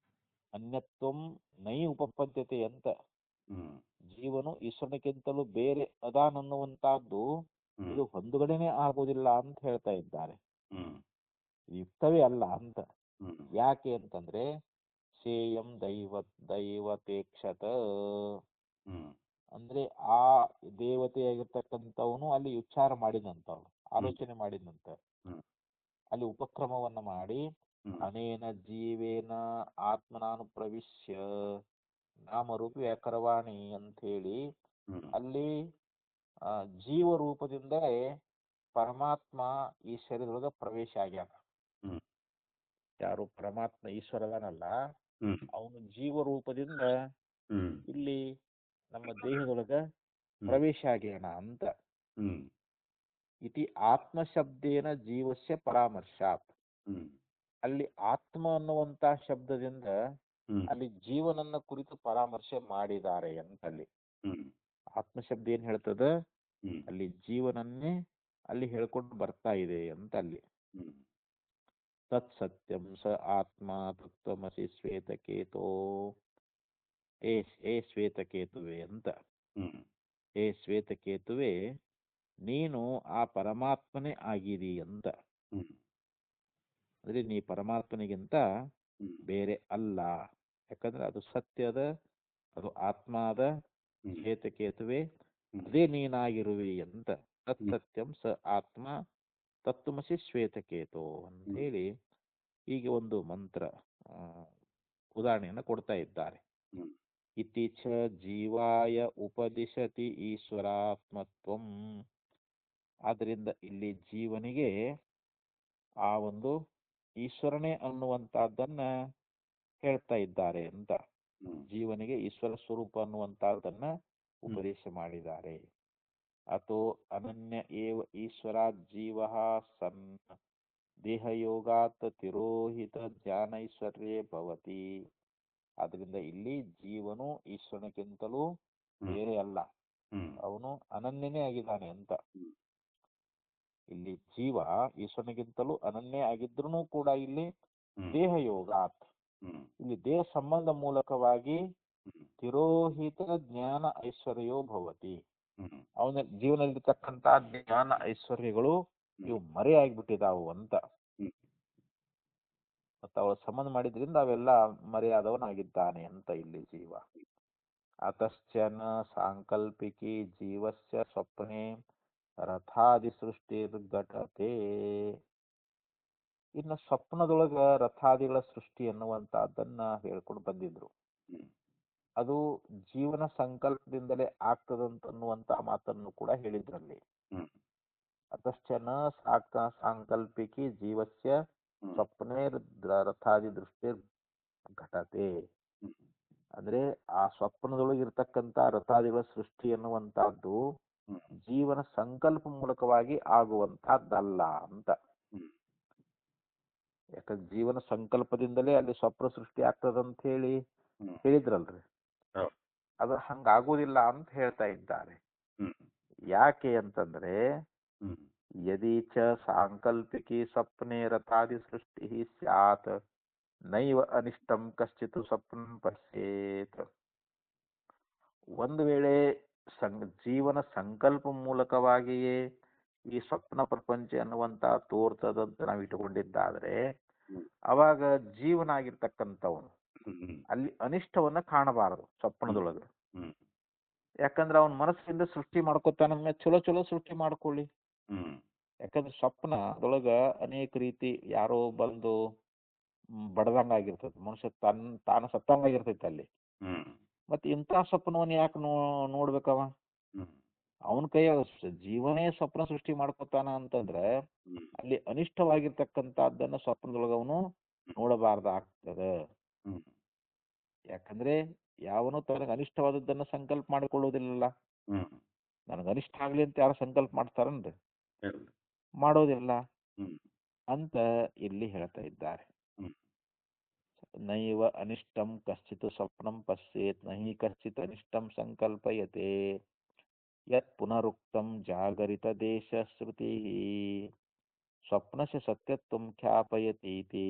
ಅನ್ಯತ್ವಂ ನೈ ಉಪಪದ್ಯತೆ ಅಂತ. ಹ್ಮ್ ಜೀವನು ಈಶ್ವರನಿಗಿಂತಲೂ ಬೇರೆ ಅದಾನನ್ನುವಂತಹದ್ದು ಹ್ಮ್ ಇದು ಹೊಂದುಗಡೆನೆ ಆಗುವುದಿಲ್ಲ ಅಂತ ಹೇಳ್ತಾ ಇದ್ದಾರೆ. ಹ್ಮ್ ಯುಕ್ತವೇ ಅಲ್ಲ ಅಂತ. ಹ್ಮ್ ಯಾಕೆ ಅಂತಂದ್ರೆ ಸೇಯಂ ದೈವತೇಕ್ಷತ. ಹ್ಮ್ ಅಂದ್ರೆ ಆ ದೇವತೆಯಾಗಿರ್ತಕ್ಕಂಥವನು ಅಲ್ಲಿ ವಿಚಾರ ಮಾಡಿದಂತವ್ರು, ಆಲೋಚನೆ ಮಾಡಿದಂತ, ಹ್ಮ್ ಅಲ್ಲಿ ಉಪಕ್ರಮವನ್ನ ಮಾಡಿ ಹ್ಮ್ ಅನೇನ ಜೀವೇನ ಆತ್ಮನಾನು ಪ್ರವಿಶ್ಯ ನಾಮರೂಪಿ ವ್ಯಾಕರವಾಣಿ ಅಂಥೇಳಿ ಹ್ಮ್ ಅಲ್ಲಿ ಜೀವರೂಪದಿಂದಲೇ ಪರಮಾತ್ಮ ಈ ಶರೀರದೊಳಗೆ ಪ್ರವೇಶ ಆಗ್ಯಾನ. ಹ್ಮ್ ಯಾರು ಪರಮಾತ್ಮ ಈಶ್ವರನಲ್ಲ, ಹ್ಮ್ ಅವನು ಜೀವರೂಪದಿಂದ ಹ್ಮ್ ಇಲ್ಲಿ ನಮ್ಮ ದೇಹದೊಳಗ ಹ್ಮ್ ಪ್ರವೇಶ ಆಗ್ಯಾನ ಅಂತ. ಹ್ಮ್ ಇತಿ ಆತ್ಮಶಬ್ದೇನ ಜೀವಸ್ಯ ಪರಾಮರ್ಶಾತ್. ಹ್ಮ್ ಅಲ್ಲಿ ಆತ್ಮ ಅನ್ನುವಂತ ಶಬ್ದದಿಂದ ಹ್ಮ್ ಅಲ್ಲಿ ಜೀವನನ್ನ ಕುರಿತು ಪರಾಮರ್ಶೆ ಮಾಡಿದ್ದಾರೆ ಅಂತಲ್ಲಿ. ಹ್ಮ್ ಆತ್ಮಶಬ್ದ ಏನ್ ಹೇಳ್ತದ, ಹ್ಮ್ ಅಲ್ಲಿ ಜೀವನನ್ನೇ ಅಲ್ಲಿ ಹೇಳ್ಕೊಂಡು ಬರ್ತಾ ಇದೆ ಅಂತ ಅಲ್ಲಿ. ಹ್ಮ್ ತತ್ ಸತ್ಯಂ ಸ ಆತ್ಮ ತತ್ವಮಸಿ ಶ್ವೇತಕೇತೋ. ಏ ಶ್ವೇತಕೇತುವೆ ಅಂತ. ಹ್ಮ್ ಏ ಶ್ವೇತಕೇತುವೆ, ನೀನು ಆ ಪರಮಾತ್ಮನೇ ಆಗಿದಿ ಅಂತ. ಹ್ಮ್ ಅಂದ್ರೆ ನೀ ಪರಮಾತ್ಮನಿಗಿಂತ ಹ್ಮ್ ಬೇರೆ ಅಲ್ಲ. ಯಾಕಂದ್ರೆ ಅದು ಸತ್ಯದ, ಅದು ಆತ್ಮ ಅದ. ಹ್ಮ್ ಶ್ವೇತಕೇತುವೆ, ಹ್ಮ್ ಅದೇ ನೀನಾಗಿರುವಿ ಅಂತ. ತತ್ ಸತ್ಯಂ ಸ ಆತ್ಮ ತತ್ವಮಸಿ ಶ್ವೇತಕೇತೋ ಅಂತ ಹೇಳಿ ಹೀಗೆ ಒಂದು ಮಂತ್ರ ಉದಾಹರಣೆಯನ್ನು ಕೊಡ್ತಾ ಇದ್ದಾರೆ. ಹ್ಮ್ ಇತಿ ಚ ಜೀವಾಯ ಉಪದಿಶತಿ ಈಶ್ವರಾತ್ಮತ್ವಂ. ಆದ್ದರಿಂದ ಇಲ್ಲಿ ಜೀವನಿಗೆ ಆ ಒಂದು ಈಶ್ವರನೇ ಅನ್ನುವಂತಹದ್ದನ್ನ ಹೇಳ್ತಾ ಇದ್ದಾರೆ ಅಂತ. ಹ್ಮ್ ಜೀವನಿಗೆ ಈಶ್ವರ ಸ್ವರೂಪ ಅನ್ನುವಂತಹದ್ದನ್ನ ಉಪದೇಶ ಮಾಡಿದ್ದಾರೆ. ಅಥೋ ಅನನ್ಯ ಏವ ಈಶ್ವರಾತ್ ಜೀವ ಸನ್ ದೇಹಯೋಗಾತ್ ತಿರೋಹಿತ ಜ್ಞಾನೈಶ್ವರ್ಯೇ ಭವತಿ. ಆದ್ರಿಂದ ಇಲ್ಲಿ ಜೀವನು ಈಶ್ವರನಿಗಿಂತಲೂ ಬೇರೆ ಅಲ್ಲ, ಹ್ಮ್ ಅವನು ಅನನ್ಯನೇ ಆಗಿದ್ದಾನೆ ಅಂತ. ಹ್ಮ್ ಇಲ್ಲಿ ಜೀವ ಈಶ್ವರನಿಗಿಂತಲೂ ಅನನ್ಯ ಆಗಿದ್ರೂ ಕೂಡ ಇಲ್ಲಿ ಹ್ಮ್ ದೇಹಯೋಗಾತ್, ಹ್ಮ್ ಇಲ್ಲಿ ದೇಹ ಸಂಬಂಧ ಮೂಲಕವಾಗಿ ಹ್ಮ್ ತಿರೋಹಿತ ಜ್ಞಾನ ಐಶ್ವರ್ಯೋ ಭವತಿ. ಹ್ಮ್ ಅವನ ಜೀವನದಲ್ಲಿರ್ತಕ್ಕಂಥ ಜ್ಞಾನ ಐಶ್ವರ್ಯಗಳು ಇವು ಮರೆಯಾಗ್ಬಿಟ್ಟಿದಾವು ಅಂತ. ಹ್ಮ್ ಮತ್ತು ಅವಳು ಸಂಬಂಧ ಮಾಡಿದ್ರಿಂದ ಅವೆಲ್ಲ ಮರೆಯಾದವನಾಗಿದ್ದಾನೆ ಅಂತ ಇಲ್ಲಿ ಜೀವ. ಅತಶ್ಚನ ಸಾಂಕಲ್ಪಿಕಿ ಜೀವಸ್ಯ ಸ್ವಪ್ನೆ ರಥಾದಿ ಸೃಷ್ಟಿರ್ಘಟತೆ. ಇನ್ನು ಸ್ವಪ್ನದೊಳಗ ರಥಾದಿಗಳ ಸೃಷ್ಟಿ ಅನ್ನುವಂತಹದ್ದನ್ನ ಹೇಳ್ಕೊಂಡು ಬಂದಿದ್ರು. ಹ್ಮ್ ಅದು ಜೀವನ ಸಂಕಲ್ಪದಿಂದಲೇ ಆಗ್ತದಂತನ್ನುವಂತ ಮಾತನ್ನು ಕೂಡ ಹೇಳಿದ್ರಲ್ಲಿ. ಹ್ಮ್ ಅತಶ್ಚನ ಸಾಂಕಲ್ಪಿಕಿ ಜೀವಸ್ಯ ಹ್ಮ್ ಸ್ವಪ್ನೇ ರಥಾದಿ ದೃಷ್ಟಿರ್ ಘಟತೆ. ಹ್ಮ್ ಅಂದ್ರೆ ಆ ಸ್ವಪ್ನದೊಳಗಿರ್ತಕ್ಕಂಥ ರಥಾದಿಗಳ ಸೃಷ್ಟಿ ಎನ್ನುವಂತಹದ್ದು ಹ್ಮ್ ಜೀವನ ಸಂಕಲ್ಪ ಮೂಲಕವಾಗಿ ಆಗುವಂತಹದ್ದಲ್ಲ ಅಂತ. ಹ್ಮ್ ಯಾಕಂದ್ರೆ ಜೀವನ ಸಂಕಲ್ಪದಿಂದಲೇ ಅಲ್ಲಿ ಸ್ವಪ್ನ ಸೃಷ್ಟಿ ಆಗ್ತದಂತ ಹೇಳಿ ಹ್ಮ್ ಹೇಳಿದ್ರಲ್ರಿ. ಹೌದು. ಅದು ಹಂಗಾಗುದಿಲ್ಲ ಅಂತ ಹೇಳ್ತಾ ಇದ್ದಾರೆ. ಹ್ಮ್ ಯಾಕೆ ಅಂತಂದ್ರೆ ಹ್ಮ್ ಯದಿ ಚ ಸಾಂಕಲ್ಪಿಕಿ ಸ್ವಪ್ನೆ ರಥಾದಿ ಸೃಷ್ಟಿ ಸ್ಯಾತ್ ನೈವ ಅನಿಷ್ಟಂ ಕಶ್ಚಿತ್ ಸ್ವಪ್ನ ಪಶ್ಯೇತ್. ಒಂದು ವೇಳೆ ಜೀವನ ಸಂಕಲ್ಪ ಮೂಲಕವಾಗಿಯೇ ಈ ಸ್ವಪ್ನ ಪ್ರಪಂಚ ಅನ್ನುವಂತ ತೋರ್ತದಂತ ನಾವು ಇಟ್ಟುಕೊಂಡಿದ್ದಾದ್ರೆ ಹ್ಮ್ ಅವಾಗ ಜೀವನ ಆಗಿರ್ತಕ್ಕಂಥವನು ಹ್ಮ್ ಅಲ್ಲಿ ಅನಿಷ್ಟವನ್ನ ಕಾಣಬಾರದು ಸ್ವಪ್ನದೊಳಗೆ. ಹ್ಮ್ ಯಾಕಂದ್ರೆ ಅವನ ಮನಸ್ಸಿಂದ ಸೃಷ್ಟಿ ಮಾಡ್ಕೊತಾನ, ಚಲೋ ಚಲೋ ಸೃಷ್ಟಿ ಮಾಡ್ಕೊಳ್ಳಿ. ಹ್ಮ್ ಯಾಕಂದ್ರೆ ಸ್ವಪ್ನದೊಳಗ ಅನೇಕ ರೀತಿ ಯಾರೋ ಬಂದು ಬಡದಂಗಾಗಿರ್ತದೆ, ಮನುಷ್ಯ ತಾನು ಸತ್ತಂಗಾಗಿರ್ತೈತೆ ಅಲ್ಲಿ. ಹ್ಮ್ ಮತ್ತೆ ಇಂಥ ಸ್ವಪ್ನವನ್ನ ಯಾಕೆ ನೋಡ್ಬೇಕವ? ಹ್ಮ್ ಅವನ ಕೈಯಾಗ ಜೀವನೇ ಸ್ವಪ್ನ ಸೃಷ್ಟಿ ಮಾಡ್ಕೊತಾನ ಅಂತಂದ್ರೆ ಹ್ಮ್ ಅಲ್ಲಿ ಅನಿಷ್ಟವಾಗಿರ್ತಕ್ಕಂಥದ್ದನ್ನ ಸ್ವಪ್ನದೊಳಗ ಅವನು ನೋಡಬಾರ್ದಾಗ್ತದೆ. ಹ್ಮ್ ಯಾಕಂದ್ರೆ ಯಾವನು ತನಗೆ ಅನಿಷ್ಟವಾದದ್ದನ್ನ ಸಂಕಲ್ಪ ಮಾಡಿಕೊಳ್ಳುವುದಿಲ್ಲ. ಹ್ಮ್ ನನಗೆ ಅನಿಷ್ಟ ಆಗ್ಲಿ ಅಂತ ಯಾರು ಸಂಕಲ್ಪ ಮಾಡ್ತಾರನ್ರಿ? ಹೇಳಿ. ಮಾಡೋದಿಲ್ಲ ಹ್ಮ್ ಅಂತ ಇಲ್ಲಿ ಹೇಳ್ತಾ ಇದ್ದಾರೆ. ಹ್ಮ್ ನೈವ ಅನಿಷ್ಟಂ ಕಶ್ಚಿತ್ ಸ್ವಪ್ನಂ ಪಶ್ಯೇತ್ ನಹಿ ಕಶ್ಚಿತ್ ಅನಿಷ್ಟಂ ಸಂಕಲ್ಪಯತೆ ಯತ್ ಪುನರುಕ್ತಂ ಜಾಗರಿತ ದೇಶ ಶ್ರುತಿ ಸ್ವಪ್ನಸ್ಯ ಸತ್ಯತ್ವಂ ಖ್ಯಾಪಯತೀತಿ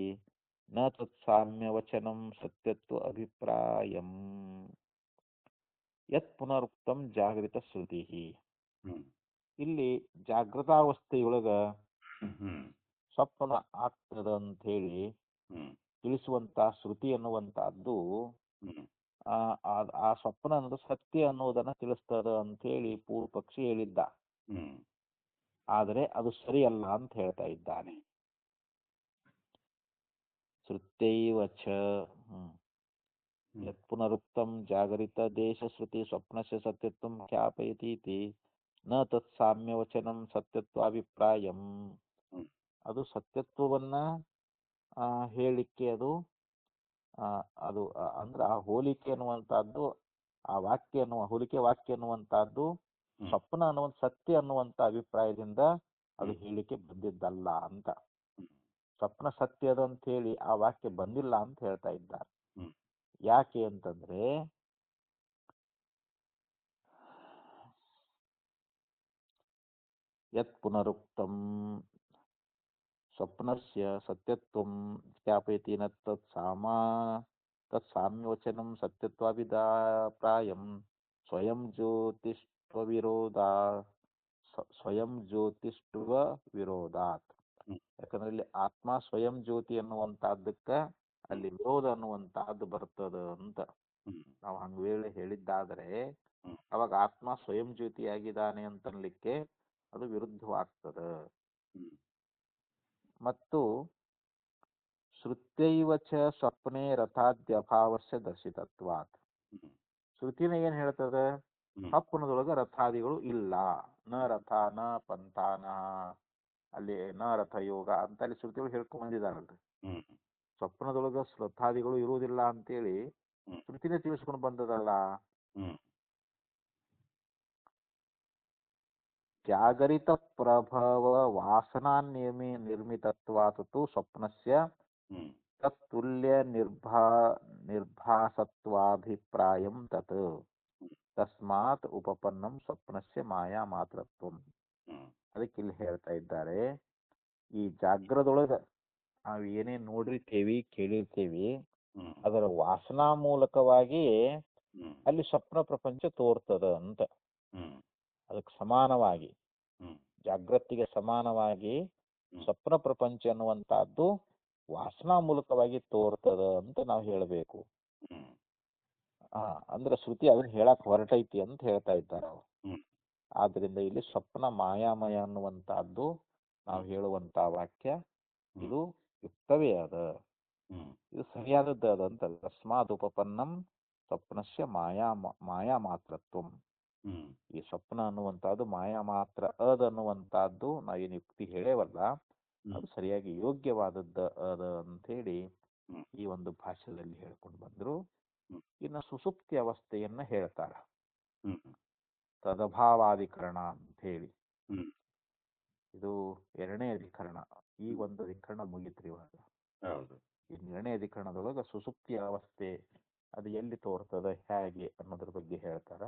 ನ ತತ್ಸಾಮ್ಯವಚನಂ ಸತ್ಯತ್ವ ಅಭಿಪ್ರಾಯಂ ಯತ್ ಪುನರುಕ್ತಂ ಜಾಗರಿತ ಶ್ರುತಿ. ಹ್ಮ್ ಇಲ್ಲಿ ಜಾಗೃತಾವಸ್ಥೆಯೊಳಗ ಹ್ಮ್ ಸ್ವಪ್ನ ಆಗ್ತದ ಅಂತ ಹೇಳಿ ಹ್ಮ್ ತಿಳಿಸುವಂತ ಶ್ರುತಿ ಅನ್ನುವಂತಹದ್ದು ಹ್ಮ್ ಆ ಸ್ವಪ್ನ ಅನ್ನೋದು ಸತ್ಯ ಅನ್ನೋದನ್ನ ತಿಳಿಸ್ತದ ಅಂತ ಹೇಳಿ ಪೂರ್ವ ಪಕ್ಷಿ ಹೇಳಿದ್ದ. ಹ್ಮ್ ಆದರೆ ಅದು ಸರಿಯಲ್ಲ ಅಂತ ಹೇಳ್ತಾ ಇದ್ದಾನೆ. ಶ್ರುತ್ಯೈವ ಚ ಹ್ಮ್. ಹ್ಮ್. ಯತ್ ಪುನರುಕ್ತಂ ಜಾಗರಿತ ದೇಶ ಶ್ರುತಿ ಸ್ವಪ್ನಸ್ಯ ಸತ್ಯತ್ವಂ ಖ್ಯಾಪಯತೀತಿ ನ ತತ್ ಸಾಮ್ಯವಚನಂ ಸತ್ಯತ್ವಾಭಿಪ್ರಾಯಂ. ಹ್ಮ್. ಅದು ಸತ್ಯತ್ವವನ್ನ ಹೇಳಿಕ್ಕೆ ಅದು ಅದು ಅಂದ್ರೆ ಆ ಹೋಲಿಕೆ ಅನ್ನುವಂಥದ್ದು ಆ ವಾಕ್ಯ ಅನ್ನುವ ಹೋಲಿಕೆ ವಾಕ್ಯ ಅನ್ನುವಂಥದ್ದು ಹ್ಮ್. ಸ್ವಪ್ನ ಅನ್ನುವಂಥ ಸತ್ಯ ಅನ್ನುವಂಥ ಅಭಿಪ್ರಾಯದಿಂದ ಅದು ಹೇಳಿಕೆ ಬಂದಿದ್ದಲ್ಲ ಅಂತ. ಹ್ಮ್. ಸ್ವಪ್ನ ಸತ್ಯದ ಅಂತ ಹೇಳಿ ಆ ವಾಕ್ಯ ಬಂದಿಲ್ಲ ಅಂತ ಹೇಳ್ತಾ ಇದ್ದಾರೆ. ಹ್ಮ್. ಯಾಕೆ ಅಂತಂದ್ರೆ ಯತ್ ಪುನರುಕ್ತಂ ಸ್ವಪ್ನಸ್ಯ ಸತ್ಯತ್ವಂ ಖ್ಯಾಪಯತಿ ನ ತತ್ ಸಾಮ್ಯವಚನಂ ಸತ್ಯತ್ವಾಭಿಪ್ರಾಯಂ ಸ್ವಯಂ ಜ್ಯೋತಿಷ್ವ ವಿರೋಧಾತ್. ಹ್ಮ್. ಯಾಕಂದ್ರೆ ಇಲ್ಲಿ ಆತ್ಮ ಸ್ವಯಂ ಜ್ಯೋತಿ ಅನ್ನುವಂತಹದ್ದಕ್ಕ ಅಲ್ಲಿ ವಿರೋಧ ಅನ್ನುವಂತಹದ್ದು ಬರ್ತದ ಅಂತ ಹ್ಮ್. ನಾವು ಹಂಗ ವೇಳೆ ಹೇಳಿದ್ದಾದರೆ ಹ್ಮ್. ಅವಾಗ ಆತ್ಮ ಸ್ವಯಂ ಜ್ಯೋತಿಯಾಗಿದ್ದಾನೆ ಅಂತನ್ಲಿಕ್ಕೆ ಅದು ವಿರುದ್ಧವಾಗ್ತದ. ಹ್ಮ್. ಮತ್ತು ಶ್ರುತ್ಯೈವ ಚ ಸ್ವಪ್ನೆ ರಥಾದ್ಯಭಾವಸ್ಯ ದರ್ಶಿತತ್ವಾತ್. ಹ್ಮ್. ಶ್ರುತಿನ ಏನ್ ಹೇಳ್ತದ? ಹ್ಮ್. ಸ್ವಪ್ನದೊಳಗ ರಥಾದಿಗಳು ಇಲ್ಲ, ನ ರಥ ನ ಪಂಥಾನ, ಅಲ್ಲಿ ನ ರಥ ಯೋಗ ಅಂತ ಅಲ್ಲಿ ಶ್ರುತಿಗಳು ಹೇಳ್ಕೊಂಡ್ ಬಂದಿದಾರಲ್ರಿ. ಹ್ಮ್. ಸ್ವಪ್ನದೊಳಗ ರಥಾದಿಗಳು ಇರುವುದಿಲ್ಲ ಅಂತೇಳಿ ಹ್ಮ್. ಶ್ರುತಿನೇ ತಿಳಿಸ್ಕೊಂಡು ಬಂದದಲ್ಲ. ಹ್ಮ್. ಜಾಗರಿತ ಪ್ರಭವ ವಾಸನಾ ನಿರ್ಮಿತತ್ವಾತು ಸ್ವಪ್ನಸ್ಯ ಹ್ಮ್. ತತ್ತುಲ್ಯ ನಿರ್ಭಾಸತ್ವಾಭಿಪ್ರಾಯಂ ತತ್ ತಸ್ಮಾತ್ ಉಪಪನ್ನಂ ಸ್ವಪ್ನಸ್ಯ ಮಾಯಾ ಮಾತ್ರತ್ವಂ. ಹ್ಮ್. ಅದಕ್ಕೆ ಇಲ್ಲಿ ಹೇಳ್ತಾ ಇದ್ದಾರೆ, ಈ ಜಾಗ್ರದೊಳಗ ನಾವು ಏನೇನ್ ನೋಡಿರ್ತೇವಿ ಕೇಳಿರ್ತೇವಿ ಹ್ಮ್. ಅದರ ವಾಸನಾ ಮೂಲಕವಾಗಿ ಹ್ಮ್. ಅಲ್ಲಿ ಸ್ವಪ್ನ ಪ್ರಪಂಚ ತೋರ್ತದ ಅಂತ. ಹ್ಮ್. ಅದಕ್ಕೆ ಸಮಾನವಾಗಿ ಹ್ಮ್. ಜಾಗೃತಿಗೆ ಸಮಾನವಾಗಿ ಹ್ಮ್. ಸ್ವಪ್ನ ಪ್ರಪಂಚ ಅನ್ನುವಂತಹದ್ದು ವಾಸನಾ ಮೂಲಕವಾಗಿ ತೋರ್ತದ ಅಂತ ನಾವು ಹೇಳಬೇಕು. ಹ್ಮ್. ಅಂದ್ರೆ ಶ್ರುತಿ ಅದನ್ನ ಹೇಳಕ್ ಹೊರಟೈತಿ ಅಂತ ಹೇಳ್ತಾ ಇದ್ದಾರೆ ಅವರು. ಹ್ಮ್. ಆದ್ರಿಂದ ಇಲ್ಲಿ ಸ್ವಪ್ನ ಮಾಯಾಮಯ ಅನ್ನುವಂತಹದ್ದು ನಾವು ಹೇಳುವಂತ ವಾಕ್ಯ ಇದು ಯುಕ್ತವೇ ಅದ, ಹ್ಮ್. ಇದು ಸರಿಯಾದದ್ದು ಅದಂತ. ತಸ್ಮಾತ್ ಉಪಪನ್ನಂ ಸ್ವಪ್ನಸ್ಯ ಮಾಯಾ ಮಾತ್ರತ್ವಂ. ಹ್ಮ್. ಈ ಸ್ವಪ್ನ ಅನ್ನುವಂತಹದ್ದು ಮಾಯಾ ಮಾತ್ರ ಅದ ಅನ್ನುವಂತಹದ್ದು ನಾವೇನು ಯುಕ್ತಿ ಹೇಳೇವಲ್ಲ ಅದು ಸರಿಯಾಗಿ ಯೋಗ್ಯವಾದದ್ದು ಅದ ಅಂತ ಹೇಳಿ ಈ ಒಂದು ಭಾಷೆಯಲ್ಲಿ ಹೇಳ್ಕೊಂಡು ಬಂದ್ರು. ಇನ್ನು ಸುಸುಪ್ತಿ ಅವಸ್ಥೆಯನ್ನ ಹೇಳ್ತಾರ, ತದಭಾವಾಧಿಕರಣ ಅಂತ ಹೇಳಿ. ಇದು ಎರಡನೇ ಅಧಿಕರಣ. ಈ ಒಂದು ಅಧಿಕರಣ ಮುಗಿತ್ರಿ ಇವಾಗ. ಈ ಎರಡನೇ ಅಧಿಕರಣದೊಳಗ ಸುಸುಪ್ತಿ ಅವಸ್ಥೆ ಅದು ಎಲ್ಲಿ ತೋರ್ತದ ಹೇಗೆ ಅನ್ನೋದ್ರ ಬಗ್ಗೆ ಹೇಳ್ತಾರ.